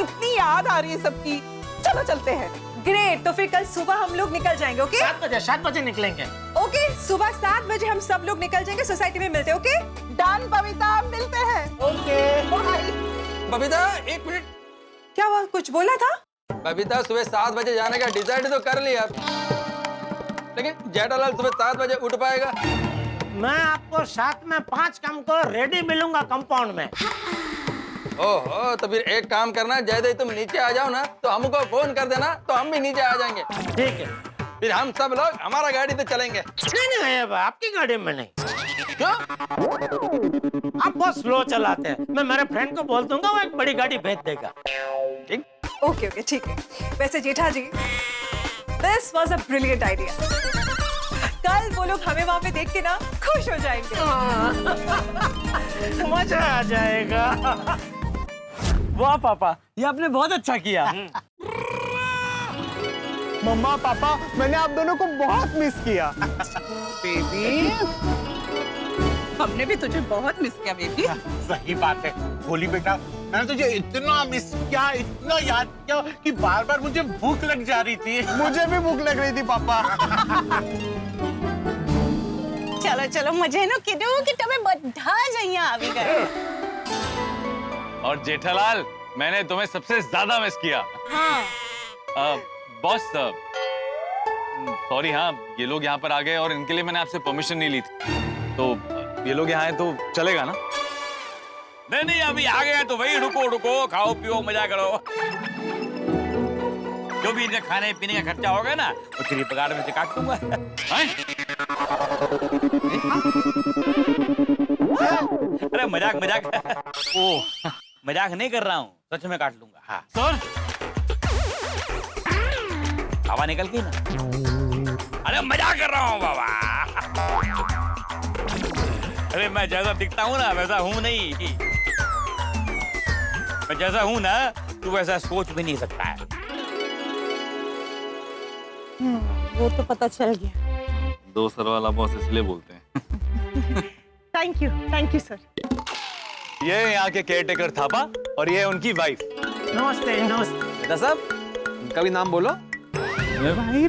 इतनी याद आ रही है सबकी। चलो चलते हैं। ग्रेट, तो फिर कल सुबह हम लोग निकल जाएंगे। ओके? 7 बजे निकलेंगे। ओके, सुबह 7 बजे हम सब लोग निकल जाएंगे, सोसाइटी में मिलते हैं। ओके? डन बबीता, मिलते हैं। Okay, bye. बबीता, एक मिनट। क्या हुआ, कुछ बोला था? बबीता, सुबह 7 बजे जाने का डिसाइड तो कर लिया, लेकिन जेठालाल सुबह 7 बजे उठ पाएगा? मैं आपको साथ में 5 काम को रेडी मिलूंगा कंपाउंड में। ओहो, तो फिर एक काम करना, जैसे तुम नीचे आ जाओ ना, तो हमको फोन कर देना, तो हम भी नीचे आ जाएंगे। ठीक है। फिर हम सब लोग हमारा गाड़ी पे चलेंगे। नहीं, आपकी गाड़ी में नहीं। क्यों? आप बहुत स्लो चलाते हैं। मैं मेरे फ्रेंड को बोल दूंगा, वो एक बड़ी गाड़ी भेज देगा। ठीक? ओके ओके, ठीक है। वैसे Jetha ji, this was a brilliant idea. कल वो लोग हमें वहाँ पे देख के ना खुश हो जाएंगे। मजा आ जाएगा। वाह पापा, ये आपने बहुत अच्छा किया। मम्मा पापा, मैंने आप दोनों को बहुत मिस किया। बेबी, हमने भी तुझे बहुत मिस किया बेबी। सही बात है भोली बेटा, मैंने तुझे इतना मिस किया, इतना याद किया कि बार बार मुझे भूख लग जा रही थी। मुझे भी भूख लग रही थी पापा। चलो चलो, मजे नो कीधुं कि तमे बधा ज अहींया आवी गया। और जेठालाल, मैंने तुम्हें सबसे ज्यादा मिस किया। हाँ। बॉस, सॉरी, हाँ, ये लोग यहाँ पर आ गए और इनके लिए मैंने आपसे परमिशन नहीं ली थी, तो ये लोग यहाँ आए तो चलेगा ना? नहीं, अभी आ गया तो वही रुको, खाओ पियो, मजा करो। जो भी इनका खाने पीने का खर्चा होगा ना, वो तेरी पगार में से काट दूंगा। अरे मजाक। ओ, मजाक नहीं कर रहा हूँ, सच में काट लूंगा। हाँ सर, हवा निकल गई ना। अरे मजाक कर रहा हूँ बाबा। अरे मैं जैसा दिखता हूँ ना, वैसा हूँ नहीं। मैं जैसा हूँ ना, तू वैसा सोच भी नहीं सकता है। वो तो पता चल गया। 2 सर वाला बॉस इसलिए बोलते हैं। Thank you sir. ये यहाँ के केयरटेकर थापा और ये उनकी वाइफ। नमस्ते। बेटा साहब, उनका भी नाम बोलो। भाई,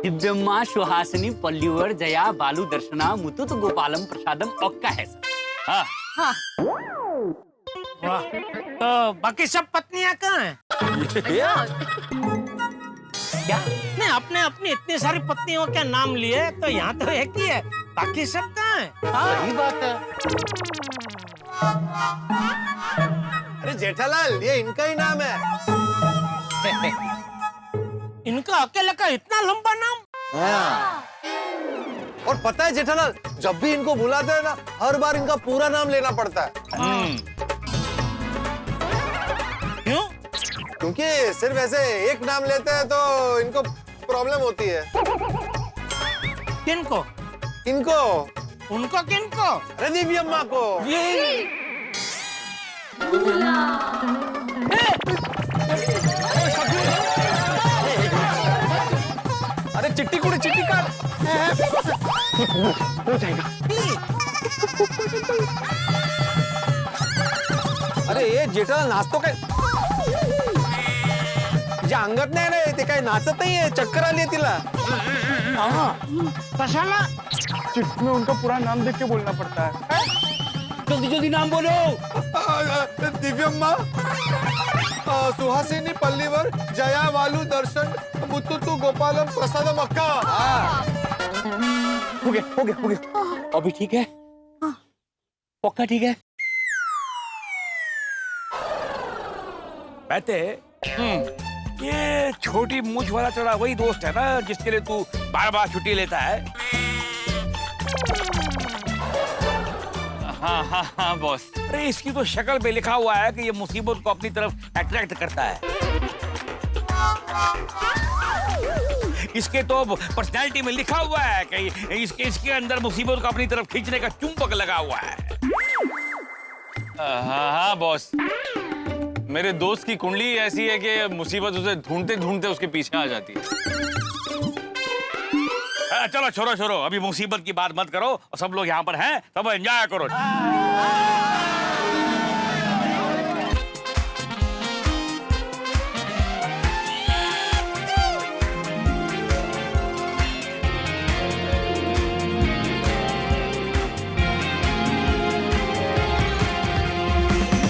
दिव्यम्मा सुहासिनी पल्लीवर जया बालू दर्शना मुतुत गोपालम प्रसादम ओक्का है सर। हाँ। वाह, तो बाकी सब पत्नियां कहाँ हैं? क्या नहीं, आपने अपनी इतनी सारी पत्नियों के नाम लिए तो यहाँ तो एक ही है, बाकी सब कहाँ है? सही बात है। अरे जेठालाल, ये इनका ही नाम है। इनका अकेले का इतना लंबा नाम? हाँ। और पता है जेठालाल, जब भी इनको बुलाते हैं ना, हर बार इनका पूरा नाम लेना पड़ता है। क्यों? क्योंकि सिर्फ ऐसे एक नाम लेते हैं तो इनको प्रॉब्लम होती है। किनको? इनको। उनको किनको? अरे दिव्य अम्मा को। अरे चिट्टी कुड़ी, चिट्टी काट। हो जाएगा। अरे ये जेठालाल नाचतो काय? जे अंगात नाही रे, ते काय नाचत नाहीये, चक्कर आली आहे तिला। कशाला? चिट्ठी में उनका पूरा नाम देख के बोलना पड़ता है। जल्दी जल्दी नाम बोलो। दिव्यम्मा, सुहासिनी पल्लीवर, जया वालू दर्शन, मुत्तुतु गोपालम प्रसादम अक्का। हो गया, हो गया, हो गया। अभी ठीक है? पक्का ठीक है? कहते ये छोटी मूछ वाला चढ़ा वही दोस्त है ना जिसके लिए तू बार बार छुट्टी लेता है? हाँ हाँ हाँ बॉस। अरे इसकी तो शक्ल पे लिखा हुआ है कि ये मुसीबत को अपनी तरफ अट्रैक्ट करता है। इसके तो पर्सनैलिटी में लिखा हुआ है कि इसके अंदर मुसीबत को अपनी तरफ खींचने का चुंबक लगा हुआ है। हाँ हाँ बॉस, मेरे दोस्त की कुंडली ऐसी है कि मुसीबत उसे ढूंढते ढूंढते उसके पीछे आ जाती है। चलो छोड़ो छोड़ो, अभी मुसीबत की बात मत करो। और सब लोग यहाँ पर हैं, सब एंजॉय करो।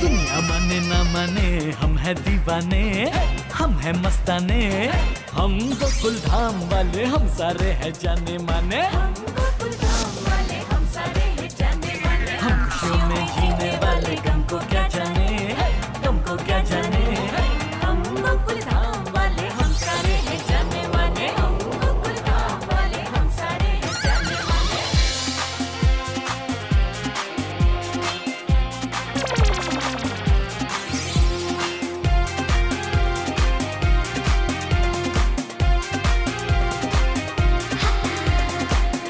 दुनिया माने ना माने, हम है दीवाने, हम है मस्ताने, हम गोकुल धाम वाले, हम सारे हैं जाने माने। हम खुशियों में जीने वाले, गम को क्या जाने, गम को क्या जाने। हम गोकुल धाम वाले, हम सारे हैं जाने माने। हम गोकुल धाम वाले, हम सारे हैं जाने माने।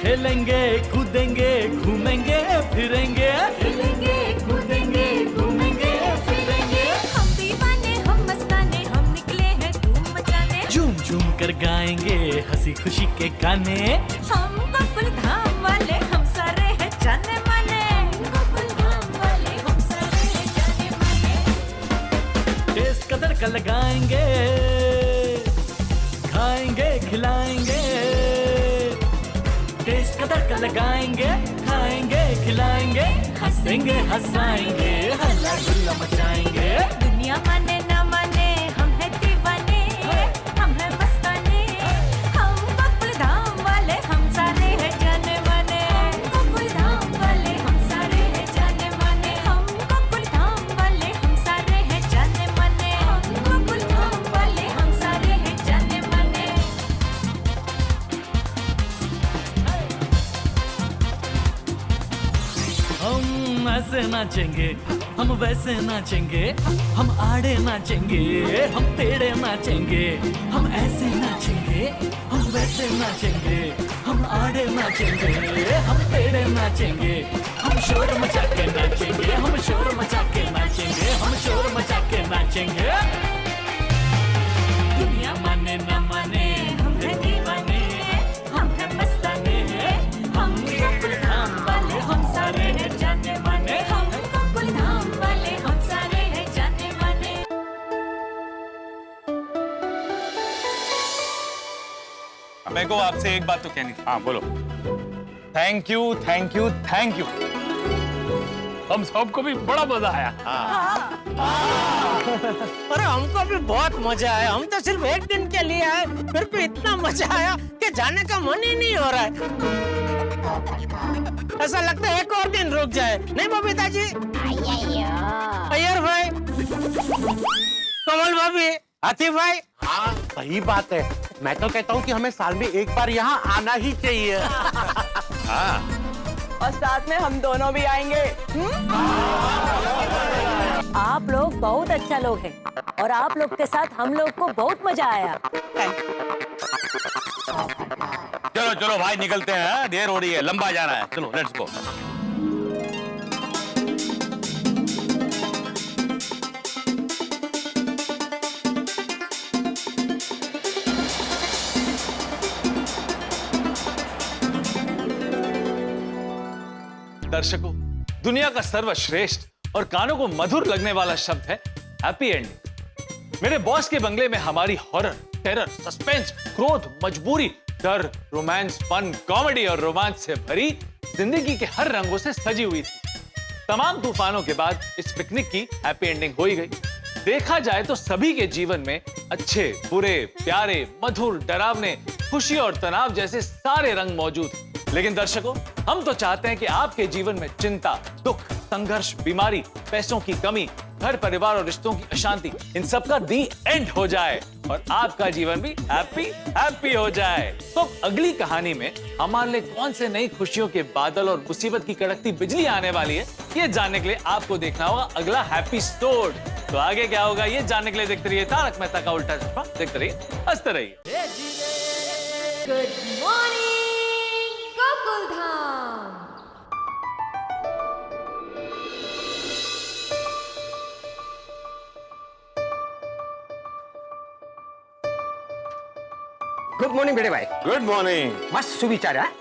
खेलेंगे कूदेंगे घूमेंगे फिरेंगे, खेलेंगे कूदेंगे घूमेंगे फिरेंगे। हम दीवाने हम मस्ताने, हम निकले हैं धूम मचाने। झूम झूम कर गाएंगे हंसी खुशी के गाने। हम गोकुल धाम वाले, हम सारे हैं जाने माने। गोकुल धाम वाले, हम सारे हैं जाने माने। टेस्ट कदर का लगाएंगे, खाएंगे खिलाएंगे। टेस्ट कदर का लगाएंगे, खाएंगे खिलाएंगे, हंसेंगे हंसाएंगे, हल्ला गुल्ला मचाएंगे। दुनिया माने ना माने, हम है दीवाने, हम है मस्ताने, हम गोकुल धाम वाले, हम सारे हैं जाने माने। गोकुल धाम वाले, हम सारे हैं जाने माने। हम गोकुल धाम वाले, हम सारे हैं जाने माने। हम गोकुल धाम वाले, हम सारे हैं जाने माने। हम ऐसे नाचेंगे, हम वैसे नाचेंगे, हम आड़े नाचेंगे, हम टेढ़े नाचेंगे। हम ऐसे नाचेंगे, हम वैसे नाचेंगे, हम आड़े नाचेंगे, हम टेढ़े नाचेंगे। हम शोर मचा के नाचेंगे, हम शोर मचा के नाचेंगे, हम शोर मचा के नाचेंगे। दुनिया माने ना माने, हम है दीवाने, हम है मस्ताने, हम गोकुल धाम वाले, हम सारे हैं जाने माने। हम गोकुल धाम वाले, हम सारे हैं जाने माने। मेरे को आपसे एक बात तो कहनी थी। हाँ बोलो। Thank you thank you thank you. हम सबको भी बड़ा मजा आया। हाँ। अरे हमको भी बहुत मजा आया। हम तो सिर्फ एक दिन के लिए आए, फिर भी इतना मजा आया कि जाने का मन ही नहीं हो रहा है। ऐसा लगता है एक और दिन रुक जाए, नहीं बबीता जी? अय्यर भाई, कमल भाभी, आतिफ भाई। हाँ सही बात है। मैं तो कहता हूँ कि हमें साल में एक बार यहाँ आना ही चाहिए। हाँ और साथ में हम दोनों भी आएंगे। आप लोग बहुत अच्छा लोग हैं और आप लोग के साथ हम लोग को बहुत मजा आया। चलो चलो भाई निकलते हैं, देर हो रही है, लंबा जाना है, चलो लेट्स गो। दर्शकों, दुनिया का सर्वश्रेष्ठ और कानों को मधुर लगने वाला शब्द है हैप्पी एंडिंग। मेरे बॉस के बंगले में हमारी हॉरर, टेरर, सस्पेंस, क्रोध, मजबूरी, डर, रोमांस, फन, कॉमेडी और रोमांच से भरी जिंदगी के हर रंगों से सजी हुई थी। तमाम तूफानों के बाद इस पिकनिक की हैप्पी एंडिंग हो ही गई। देखा जाए तो सभी के जीवन में अच्छे, बुरे, प्यारे, मधुर, डरावने, खुशी और तनाव जैसे सारे रंग मौजूद हैं। लेकिन दर्शकों, हम तो चाहते हैं कि आपके जीवन में चिंता, दुख, संघर्ष, बीमारी, पैसों की कमी, घर परिवार और रिश्तों की अशांति, इन सब का दी एंड हो जाए और आपका जीवन भी हैप्पी हो जाए। तो अगली कहानी में हमारे लिए कौन से नई खुशियों के बादल और मुसीबत की कड़कती बिजली आने वाली है, ये जानने के लिए आपको देखना होगा अगला हैप्पी स्टोर। तो आगे क्या होगा ये जानने के लिए देखते रहिए तारक मेहता का उल्टा चश्मा, देखते रहिए, हंसते रहिए। Good morning Gokuldham. Good morning बेटे भाई। Good morning. मस्त सुविचार है।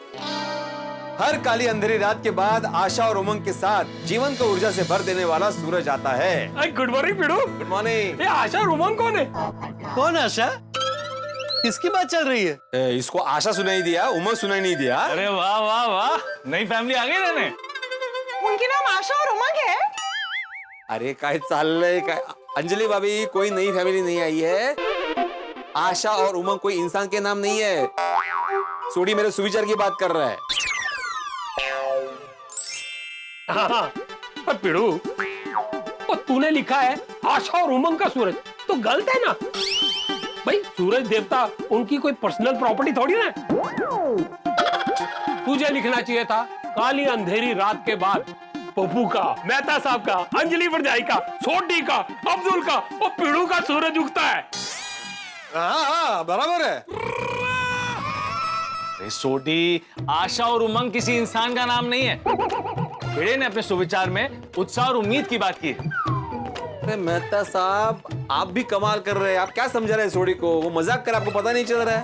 हर काली अंधेरी रात के बाद आशा और उमंग के साथ जीवन को ऊर्जा से भर देने वाला सूरज आता है। Good morning Pidu. Good morning. ये आशा और उमंग कौन है? कौन आशा? किसकी बात चल रही है? इसको आशा सुनाई दिया, उमंग सुनाई नहीं दिया। अरे वाह वाह वाह, नई फैमिली आ गई रहने। उनके नाम आशा और उमंग है? अरे काय चाललंय काय? अंजलि भाभी, कोई नई फैमिली नहीं आई है। आशा और उमंग कोई इंसान के नाम नहीं है। सोडी मेरे सुविचार की बात कर रहा है। हाँ, पर पिड़ू, वो तूने लिखा है आशा और उमंग का सूरज, तो गलत है ना भाई। सूरज देवता उनकी कोई पर्सनल प्रॉपर्टी थोड़ी ना। तुझे लिखना चाहिए था काली अंधेरी रात के बाद पप्पू का, मेहता साहब का, अंजलि भरजाई का, सोडी का, अब्दुल का और पिड़ू का सूरज उगता है। हाँ, बराबर है। अरे सोडी, आशा और उमंग किसी इंसान का नाम नहीं है। भिड़े ने अपने सुविचार में उत्साह और उम्मीद की बात की है। अरे मेहता साहब, आप भी कमाल कर रहे हैं। आप क्या समझा रहे हैं सोडी को? वो मजाक कर, आपको पता नहीं चल रहा है।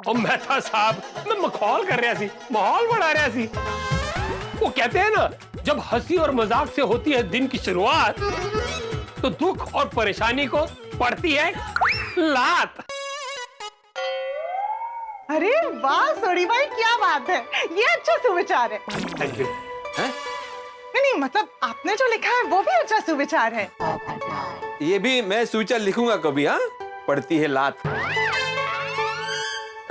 और मेहता साहब, मैं मखौल कर रहा सी, माहौल बढ़ा रहा सी। वो कहते हैं ना, जब हंसी और मजाक से होती है दिन की शुरुआत, तो दुख और परेशानी को पड़ती है लात। अरे वाह सोडी भाई, क्या बात है। ये अच्छा सुविचार है। Thank you. नहीं, मतलब आपने जो लिखा है वो भी अच्छा सुविचार है। ये भी मैं सुविचार लिखूंगा कभी। हाँ, पड़ती है लात।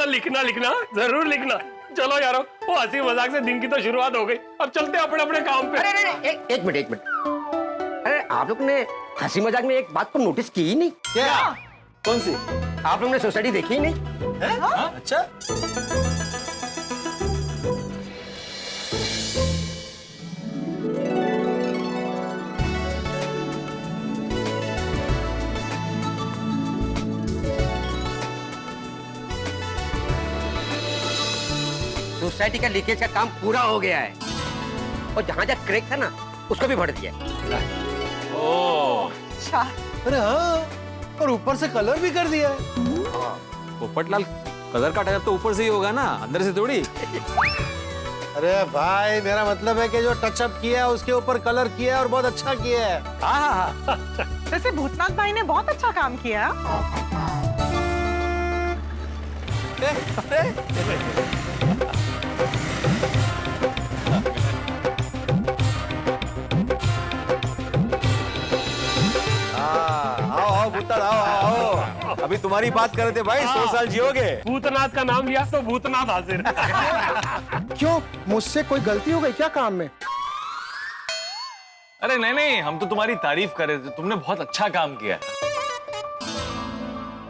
लिखना लिखना, जरूर लिखना। चलो यारो, वो हंसी मजाक से दिन की तो शुरुआत हो गई, अब चलते हैं अपने अपने काम पे। अरे एक मिनट। अरे आप लोग ने हंसी मजाक में एक बात को नोटिस की ही नहीं? क्या? कौन सी? आप लोग ने सोसाइटी देखी ही नहीं? अच्छा। सोसाइटी का लीकेज का काम पूरा हो गया है और जहाँ जहाँ क्रैक था ना, उसको भी भर दिया। ओह, अच्छा। अरे हाँ, और ऊपर से कलर भी कर दिया है। पोपटलाल, कलर का टाइप तो ऊपर से ही होगा ना, अंदर से थोड़ी। अरे भाई, मेरा मतलब है कि जो टचअप किया है उसके ऊपर कलर किया है और बहुत अच्छा किया है। हाँ। वैसे भूतनाथ भाई ने बहुत अच्छा काम किया। भूतनाथ आओ आओ। अभी तुम्हारी बात कर रहे थे भाई, 100 साल जियोगे। भूतनाथ का नाम लिया तो भूतनाथ हाजिर। क्यों, मुझसे कोई गलती हो गई क्या काम में? अरे नहीं नहीं, हम तो तुम्हारी तारीफ कर रहे थे, तुमने बहुत अच्छा काम किया।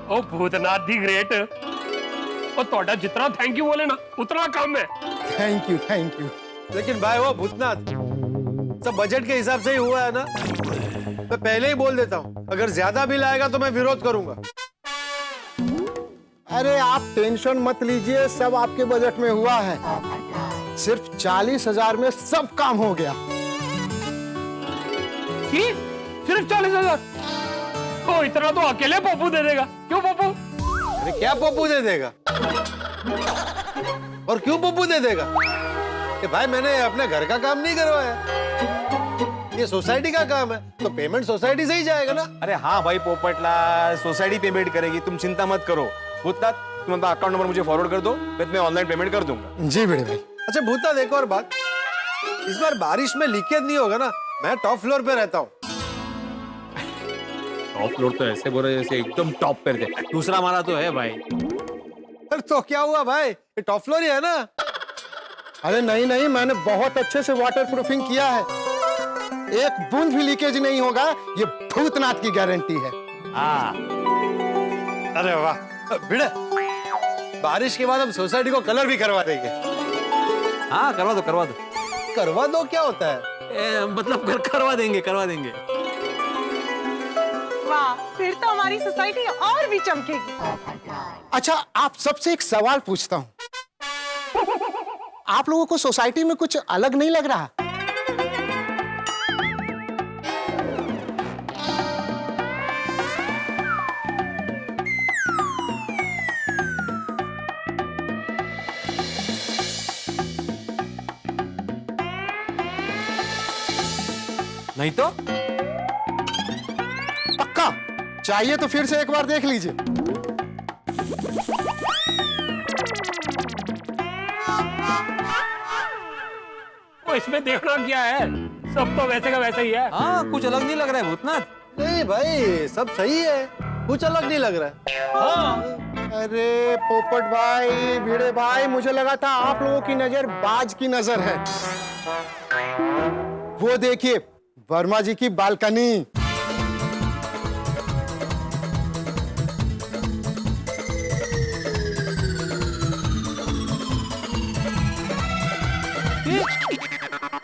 ओ भूतनाथ दी ग्रेट। और तोड़ा जितना थैंक यू बोले ना उतना कम है। Thank you. लेकिन भाई वो भूतनाथ सब बजट के हिसाब से ही हुआ है ना। मैं पहले ही बोल देता हूँ, अगर ज्यादा बिल आएगा तो मैं विरोध करूंगा। अरे आप टेंशन मत लीजिए, सब आपके बजट में हुआ है। सिर्फ 40,000 में सब काम हो गया। सिर्फ 40,000? ओ इतना तो अकेले पप्पू दे देगा। क्यों पप्पू? अरे क्या पप्पू दे देगा? और क्यों पप्पू दे देगा? कि भाई मैंने अपने घर का काम नहीं करवाया, ये सोसाइटी का काम है, तो पेमेंट सोसाइटी से ही जाएगा ना। अरे हाँ भाई पोपटलाल, सोसाइटी पेमेंट करेगी, तुम चिंता मत करो। भूतनाथ तुम अपना अकाउंट नंबर मुझे फॉरवर्ड कर दो, मैं ऑनलाइन पेमेंट कर दूंगा। जी बड़े भाई। अच्छा भूतनाथ एक और बात, इस बार बारिश में लीकेज नहीं होगा ना? मैं टॉप फ्लोर पे रहता हूँ। टॉप फ्लोर तो ऐसे बोल रहे जैसे एकदम टॉप पे थे। दूसरा हमारा तो है भाई। अरे तो क्या हुआ भाई, ये टॉप फ्लोर ही है ना। अरे नहीं, मैंने बहुत अच्छे से वाटर प्रूफिंग किया है, एक बूंद भी लीकेज नहीं होगा, ये भूतनाथ की गारंटी है। हाँ। अरे वाह भिड़े, बारिश के बाद हम सोसाइटी को कलर भी करवा देंगे। हाँ करवा दो। करवा दो क्या होता है? मतलब करवा देंगे। वाह, फिर तो हमारी सोसाइटी और भी चमकेगी। अच्छा आप सबसे एक सवाल पूछता हूँ, आप लोगों को सोसाइटी में कुछ अलग नहीं लग रहा? नहीं तो पक्का चाहिए तो फिर से एक बार देख लीजिए। इसमें देखना क्या है, सब तो वैसे का वैसा ही है। हाँ कुछ अलग नहीं लग रहा है भूतनाथ। नहीं भाई सब सही है, कुछ अलग नहीं लग रहा है। हाँ। अरे पोपट भाई, भिड़े भाई, मुझे लगा था आप लोगों की नजर बाज की नजर है। वो देखिए वर्मा जी की बालकनी।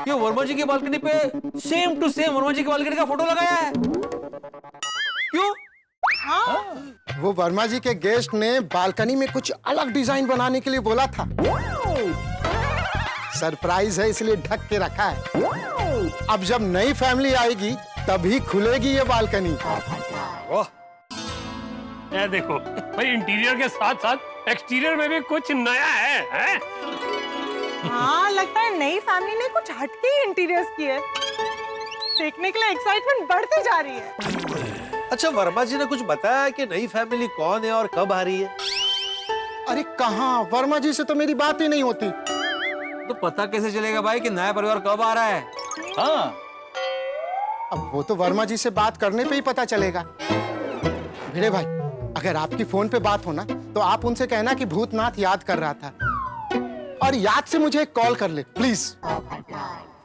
ये वर्मा जी की बालकनी पे सेम टू सेम वर्मा जी की बालकनी का फोटो लगाया है। क्यों? हाँ। वो वर्मा जी के गेस्ट ने बालकनी में कुछ अलग डिजाइन बनाने के लिए बोला था। सरप्राइज है इसलिए ढक के रखा है। अब जब नई फैमिली आएगी तभी खुलेगी ये बालकनी। ये देखो भाई, इंटीरियर के साथ साथ एक्सटीरियर में भी कुछ नया है? हाँ लगता है नई फैमिली ने कुछ हटके ही इंटीरियर्स किए। देखने के लिए एक्साइटमेंट बढ़ती जा रही है। अच्छा वर्मा जी ने कुछ बताया कि नई फैमिली कौन है और कब आ रही है? अरे कहाँ, वर्मा जी से तो मेरी बात ही नहीं होती। तो पता कैसे चलेगा भाई कि नया परिवार कब आ रहा है? हाँ अब वो तो वर्मा जी से बात करने पे ही पता चलेगा। भिड़े भाई, अगर आपकी फोन पे बात हो ना तो आप उनसे कहना कि भूतनाथ याद कर रहा था, और याद से मुझे एक कॉल कर ले प्लीज।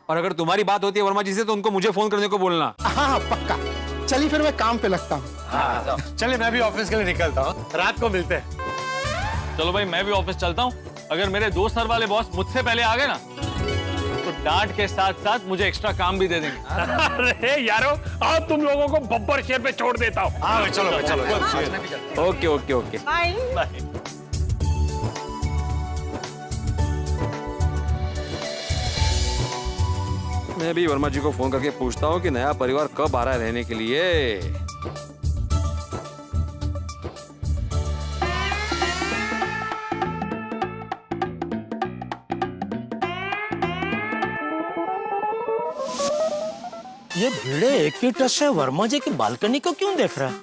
और अगर तुम्हारी बात होती है वर्मा जी से तो उनको मुझे फोन करने को बोलना। हाँ पक्का। चलिए फिर मैं काम पे लगता हूँ। हाँ, चलिए मैं भी ऑफिस के लिए निकलता हूँ, रात को मिलते हैं। चलो भाई मैं भी ऑफिस चलता हूँ। अगर मेरे दो सर वाले बॉस मुझसे पहले आ गए ना तो डांट के साथ साथ मुझे एक्स्ट्रा काम भी दे देंगे। अरे यारो, अब तुम लोगों को बब्बर शेर पे छोड़ देता हूँ। हाँ चलो। ओके। बाय। मैं भी वर्मा जी को फोन करके पूछता हूँ कि नया परिवार कब आ रहा है रहने के लिए। ये भिड़े एक ही टच से वर्मा जी की बालकनी को क्यों देख रहा है?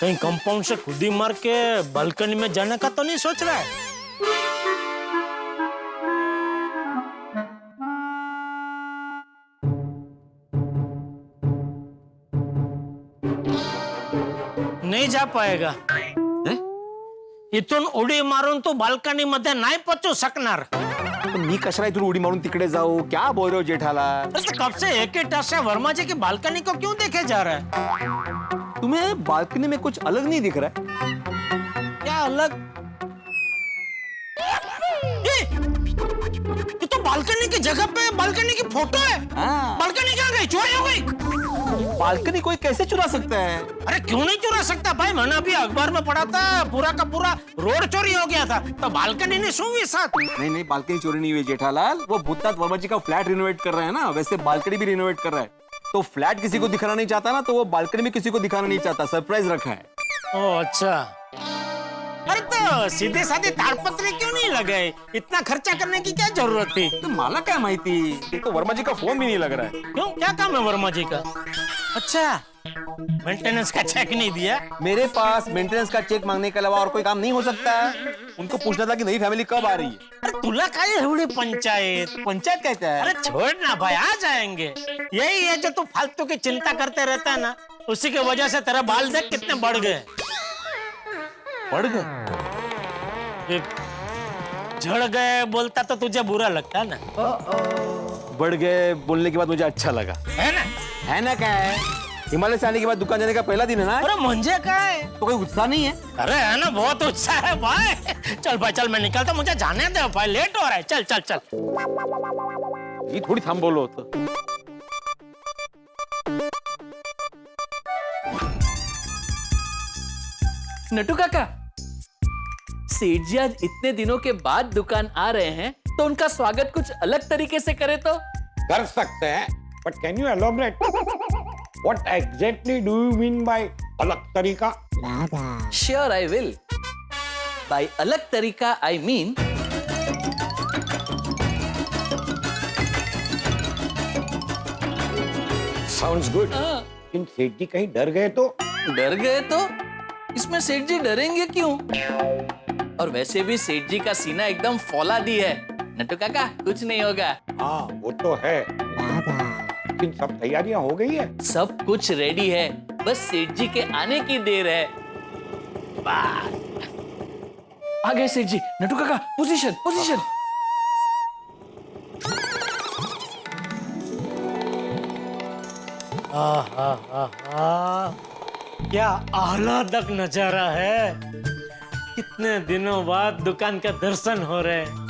कहीं कंपाउंड से खुद ही मार के बालकनी में जाने का तो नहीं सोच रहा है? नहीं नाही जा पाएगा. इथून उडी मारून तू बाल्कनी मध्ये नाही पोहोचू शकणार. मी कशा इथून उडी मारून तिकडे जाऊ? क्या बोल रहे हो जेठालाल? तो कब से एक ही टस से वर्मा जी की बालकनी को क्यों देखे जा रहा है? तुम्हें बालकनी में कुछ अलग नहीं दिख रहा है? क्या अलग? ये तो बालकनी की जगह पे बालकनी की फोटो है. बालकनी कहाँ गई? चोरी हो गई. बालकनी कोई कैसे चुरा सकता है? अरे क्यों नहीं चुरा सकता भाई? मैंने अभी अखबार में पढ़ा था पूरा का पूरा रोड चोरी हो गया था, तो बालकनी ने शू भी साथ. नहीं, बालकनी चोरी नहीं हुई जेठालाल. वो भूतनाथ वर्मा जी का फ्लैट रिनोवेट कर रहे हैं ना, वैसे बालकनी भी रिनोवेट कर रहा है. तो फ्लैट किसी को दिखाना नहीं चाहता ना, तो वो बालकनी में किसी को दिखाना नहीं चाहता. सरप्राइज रखा है. ओ अच्छा. अरे तो सीधे साधे ताड़पत्री क्यों नहीं लगाए? इतना खर्चा करने की क्या जरूरत थी? तो माला क्या माहिती? ये तो वर्मा जी का फोन भी नहीं लग रहा है. क्यों, क्या काम है वर्मा जी का? अच्छा, मेंटेनेंस का चेक नहीं दिया? मेरे पास मेंटेनेंस का चेक मांगने के अलावा और कोई काम नहीं हो सकता है. उनको पूछना था कि नई फैमिली कब आ रही है. अरे तुला काय एवढी पंचायत? पंचायत कहता है? अरे छोड़ ना भाई, आ जाएंगे. यही है जो तू फालतू की चिंता करते रहता है ना, उसी की वजह से तेरा बाल देख कितने बढ़ गए. बढ़ गए? झड़ गए बोलता तो तुझे बुरा लगता ना. बढ़ गए बोलने के बाद मुझे अच्छा लगा. है ना? है ना? क्या है? हिमालय से आने के बाद दुकान जाने का पहला दिन है ना. अरे मुझे क्या है? तो कोई उत्साह नहीं है? अरे है ना, बहुत उत्साह है भाई. चल भाई चल, मैं निकलता, मुझे जाने दे भाई, लेट हो रहा है. चल चल चल. ये थोड़ी थाम बोलो तो. नटू काका, सेठ जी आज इतने दिनों के बाद दुकान आ रहे हैं, तो उनका स्वागत कुछ अलग तरीके से करे तो? कर सकते हैं, but can you elaborate? What exactly do you mean by अलग तरीका? Sure I will. बाय अलग तरीका आई मीन साउंड्स गुड. लेकिन सेठ जी कहीं डर गए तो? डर गए तो? इसमें सेठ जी डरेंगे क्यों? और वैसे भी सेठ जी का सीना एकदम फौलादी है. नटू काका, कुछ नहीं होगा. हाँ वो तो है, लेकिन सब तैयारियां हो गई है? सब कुछ रेडी है, बस सेठ जी के आने की देर है. आ गए सेठ जी. नटू काका, पोजीशन पोजीशन. क्या आह्लादक नजारा है. कितने दिनों बाद दुकान का दर्शन हो रहे हैं.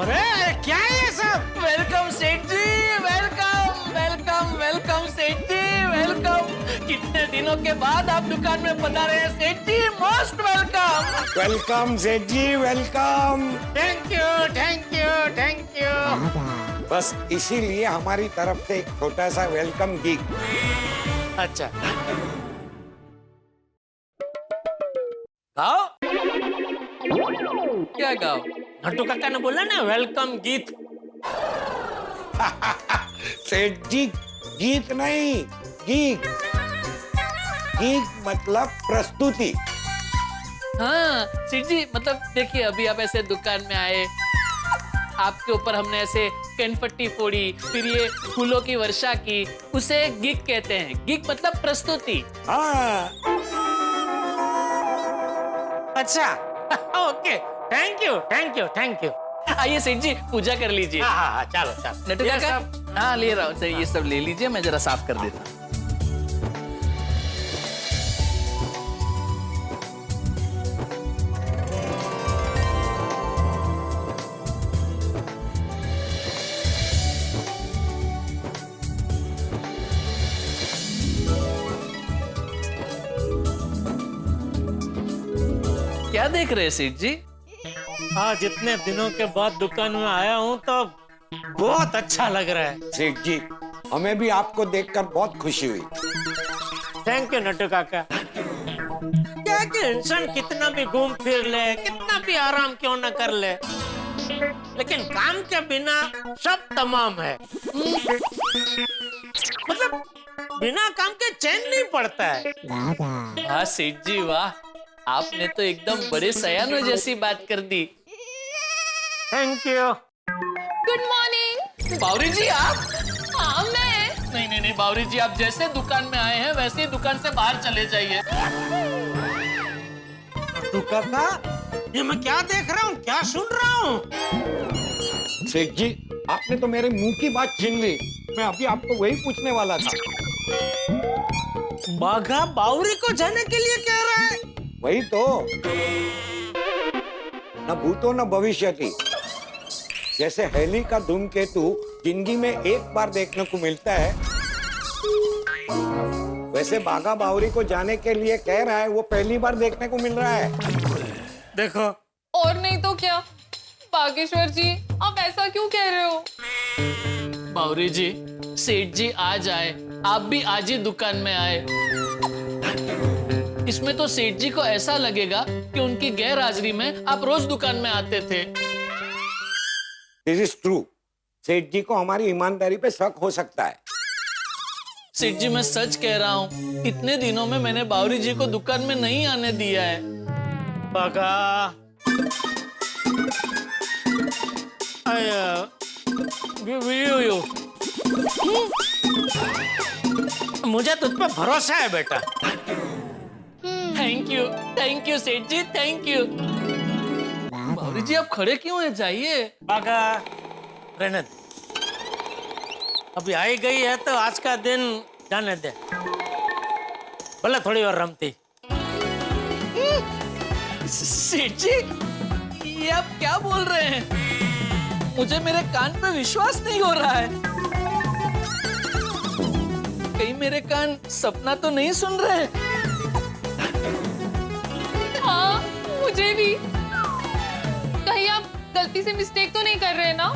अरे क्या है ये सब? Welcome Seth ji, welcome welcome welcome Seth ji, welcome. कितने दिनों के बाद आप दुकान में पधारे हैं सेठ जी. Most welcome. Welcome Seth ji, welcome. Thank you thank you thank you. बस इसीलिए हमारी तरफ से एक छोटा सा वेलकम गिग. अच्छा, गाओ. क्या गाओ? नटू काका ने बोला ना वेलकम गीत. सेठ जी, गीत नहीं, गीग. गीग मतलब प्रस्तुति. हाँ सेठ जी, मतलब देखिए, अभी आप ऐसे दुकान में आए, आपके ऊपर हमने ऐसे कनपट्टी फोड़ी, फिर ये फूलों की वर्षा की, उसे गिग कहते हैं. गिग मतलब प्रस्तुति. हाँ. अच्छा, okay. Thank you thank you thank you. आइए सेठ जी, पूजा कर लीजिए. हाँ चलो चलो. नटू काका, हाँ ले रहा हूँ सर. ये सब ले लीजिए, मैं जरा साफ कर देता हूँ. क्या देख रहे हैं सेठ जी? आज इतने दिनों के बाद दुकान में आया हूँ तो बहुत अच्छा लग रहा है. सेठ जी, हमें भी आपको देखकर बहुत खुशी हुई. थैंक यू नटू काका. क्या कि इंसान कितना भी घूम फिर ले, कितना भी आराम क्यों न कर ले, लेकिन काम के बिना सब तमाम है. मतलब बिना काम के चैन नहीं पड़ता है. वाह सेठ जी वाह. आपने तो एकदम बड़े सयानो जैसी बात कर दी। Thank you. Good morning. Bawri ji आप? हाँ मैं। नहीं बावरी जी, आप जैसे दुकान में आए हैं वैसे ही दुकान से बाहर चले जाइए। तू काका, ये मैं क्या देख रहा हूँ, क्या सुन रहा हूँ? सेठ जी, आपने तो मेरे मुंह की बात छीन ली। मैं अभी आपको वही पूछने वाला था। बाघा बावरी को जाने के लिए कह रहा है? वही तो, न भूतो न भविष्यति। जैसे हेली का धूमकेतु जिंदगी में एक बार देखने को मिलता है, वैसे बाघा बावरी को जाने के लिए कह रहा है, वो पहली बार देखने को मिल रहा है। देखो। और नहीं तो क्या बागेश्वर जी, आप ऐसा क्यों कह रहे हो? बावरी जी, सेठ जी आज आए, आप भी आज ही दुकान में आए। इसमें तो सेठ जी को ऐसा लगेगा कि उनकी गैर हाजिरी में आप रोज दुकान में आते थे। This is true. सेठ जी को हमारी ईमानदारी पे शक हो सकता है। सेठ जी, मैं सच कह रहा हूँ, इतने दिनों में मैंने बावरी जी को दुकान में नहीं आने दिया है। बाघा, मुझे तुझ पे भरोसा है बेटा। थैंक यू सेठ जी, थैंक यू। बावरी जी आप खड़े क्यों हैं, जाइए। बाघा, रहने दे। अभी आई गई है तो आज का दिन जाने दे, भले थोड़ी और रमती। सेठ जी, ये आप क्या बोल रहे हैं? मुझे मेरे कान पे विश्वास नहीं हो रहा है। कहीं मेरे कान सपना तो नहीं सुन रहे? हाँ, मुझे भी। कहीं आप गलती से मिस्टेक तो नहीं कर रहे ना?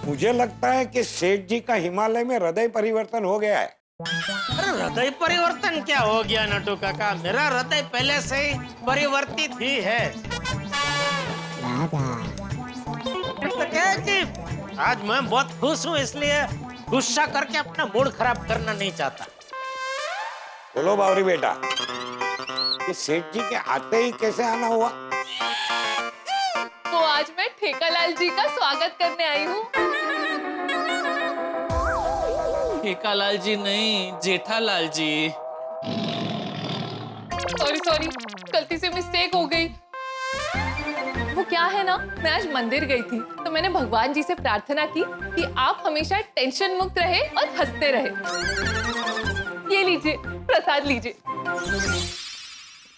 मुझे लगता है कि सेठ जी का हिमालय में हृदय परिवर्तन हो गया है। अरे हृदय परिवर्तन क्या हो गया नटू काका, मेरा हृदय पहले से ही परिवर्तित ही है। तो क्या है कि आज मैं बहुत खुश हूँ, इसलिए गुस्सा करके अपना मूड खराब करना नहीं चाहता। बोलो बावरी बेटा, कि सेठ जी के आते ही कैसे आना हुआ? तो आज मैं ठेकालाल जी का स्वागत करने आई हूँ। ठेकालाल जी नहीं, जेठालाल जी। सॉरी, गलती से मिस्टेक हो गई। वो क्या है ना, मैं आज मंदिर गई थी तो मैंने भगवान जी से प्रार्थना की कि आप हमेशा टेंशन मुक्त रहे और हंसते रहे। ये लीजिए, प्रसाद लीजिए।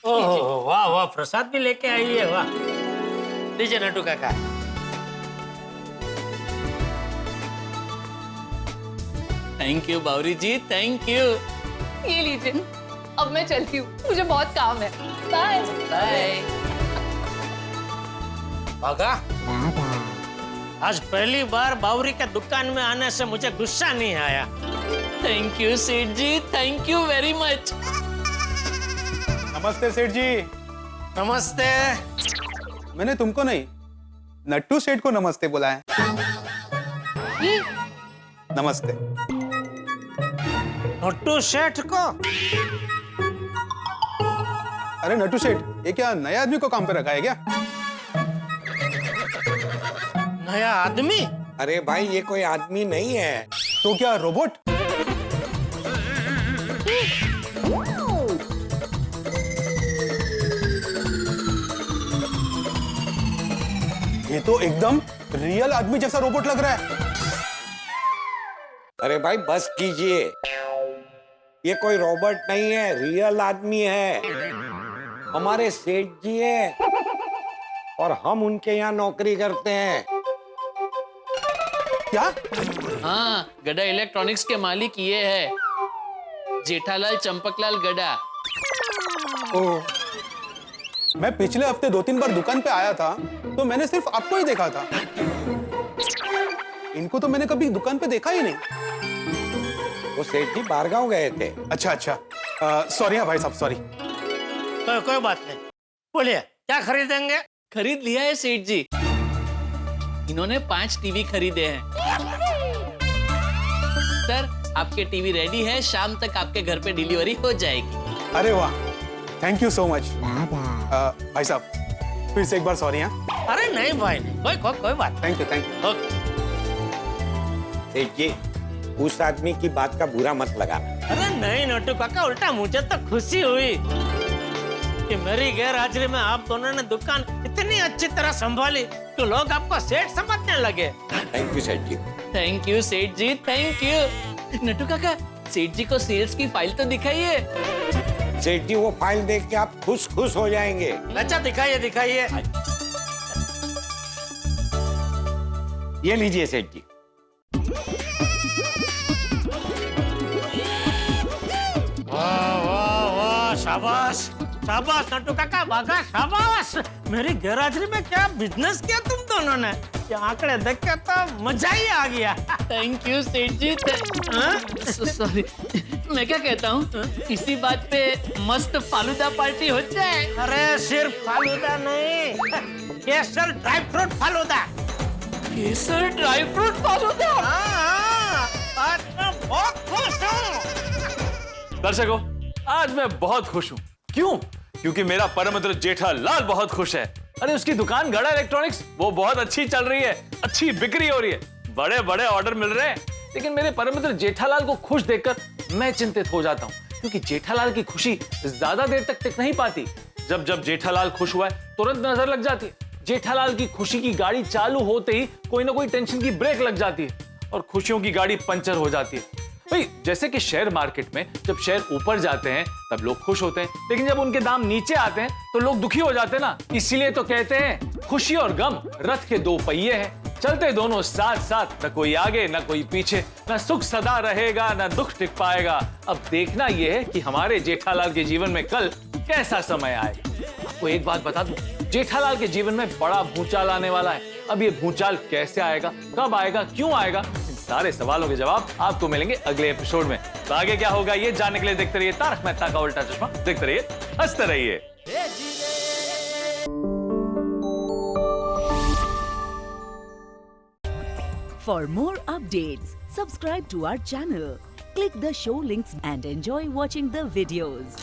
ओह वाह वाह, प्रसाद भी लेके आई है, वाह। लीजिए Natu Kaka. Thank you Bawri ji, thank you. ये लीजिए, अब मैं चलती हूँ, मुझे बहुत काम है। Bye bye. बाघा, आज पहली बार बावरी के दुकान में आने से मुझे गुस्सा नहीं आया। थैंक यू सेठ जी, थैंक यू वेरी मच। नमस्ते सेठ जी। नमस्ते। मैंने तुमको नहीं, नट्टू सेठ को नमस्ते बोला है। नमस्ते। नट्टू सेठ को? अरे नट्टू सेठ, ये क्या नए आदमी को काम पे रखा है क्या? नया आदमी? अरे भाई, ये कोई आदमी नहीं है। तो क्या रोबोट? ये तो एकदम रियल आदमी जैसा रोबोट लग रहा है। अरे भाई बस कीजिए, ये कोई रोबोट नहीं है, रियल आदमी है। हमारे सेठ जी हैं और हम उनके यहाँ नौकरी करते हैं। क्या? हाँ, गड़ा इलेक्ट्रॉनिक्स के मालिक ये है, जेठालाल चंपकलाल गड़ा। ओह, मैं पिछले हफ्ते 2-3 बार दुकान पे आया था तो मैंने सिर्फ आपको ही देखा था। इनको तो मैंने कभी दुकान पे देखा ही नहीं। वो सेठ जी बाहरगांव गए थे। अच्छा, सॉरी हाँ भाई साहब, सॉरी। कोई बात नहीं, बोलिए क्या खरीदेंगे? खरीद लिया है सेठ जी, इन्होंने 5 टीवी खरीदे हैं। सर, आपके टीवी रेडी है, शाम तक आपके घर पे डिलीवरी हो जाएगी। अरे वाह, थैंक यू सो मच। भाई साहब फिर से एक बार सॉरी। हाँ, अरे नहीं भाई, कोई बात। Thank you. देखिए, उस आदमी की बात का बुरा मत लगाना। अरे नहीं नोटू काका, उल्टा मुझे तो खुशी हुई कि मेरी गैर हाजिरी में आप दोनों ने दुकान इतनी अच्छी तरह संभाली कि लोग आपको सेठ समझने लगे। थैंक यू सेठ जी। थैंक यू सेठ जी, थैंक यू। नटू काका, सेठ जी को सेल्स की फाइल तो दिखाइए। सेठ जी, वो फाइल देख के आप खुश हो जाएंगे। अच्छा दिखाइए। ये लीजिए सेठ जी। वाह, शाबाश नट्टू काका, बागा शाबाश। मेरी गैराजरी में क्या बिजनेस किया तुम दोनों ने, ये आंकड़े देख के तो मजा ही आ गया। थैंक यू सेठ जी। सॉरी, मैं क्या कहता हूँ, इसी बात पे मस्त फालूदा पार्टी हो जाए। अरे सिर्फ फालूदा नहीं, केसर ड्राई फ्रूट फालूदा। केसर ड्राई फ्रूट फालूदा? आज मैं बहुत खुश हूँ। दर्शकों, आज मैं बहुत खुश हूँ। क्यों? क्योंकि मेरा परम मित्र जेठालाल बहुत खुश है। अरे उसकी दुकान गड़ा इलेक्ट्रॉनिक्स वो बहुत अच्छी चल रही है, अच्छी बिक्री हो रही है, बड़े बड़े ऑर्डर मिल रहे हैं। लेकिन मेरे परम मित्र जेठालाल को खुश देखकर मैं चिंतित हो जाता हूँ, क्योंकि जेठालाल की खुशी ज्यादा देर तक टिक नहीं पाती। जब जेठालाल खुश हुआ है तुरंत नजर लग जाती है। जेठालाल की खुशी की गाड़ी चालू होते ही कोई ना कोई टेंशन की ब्रेक लग जाती है और खुशियों की गाड़ी पंचर हो जाती है। भाई, जैसे कि शेयर मार्केट में जब शेयर ऊपर जाते हैं तब लोग खुश होते हैं, लेकिन जब उनके दाम नीचे आते हैं तो लोग दुखी हो जाते हैं ना। इसीलिए तो कहते हैं खुशी और गम रथ के दो पहिए हैं, चलते दोनों साथ साथ, न कोई आगे न कोई पीछे, न सुख सदा रहेगा न दुख टिक पाएगा। अब देखना यह है कि हमारे जेठालाल के जीवन में कल कैसा समय आए। आपको एक बात बता दूं, जेठालाल के जीवन में बड़ा भूचाल आने वाला है। अब ये भूचाल कैसे आएगा, कब आएगा, क्यों आएगा, सारे सवालों के जवाब आपको मिलेंगे अगले एपिसोड में। तो आगे क्या होगा ये जानने के लिए देखते रहिए तारक मेहता का उल्टा चश्मा। देखते रहिए, हंसते रहिए। For more updates, subscribe to our channel, click the show links and enjoy watching the videos.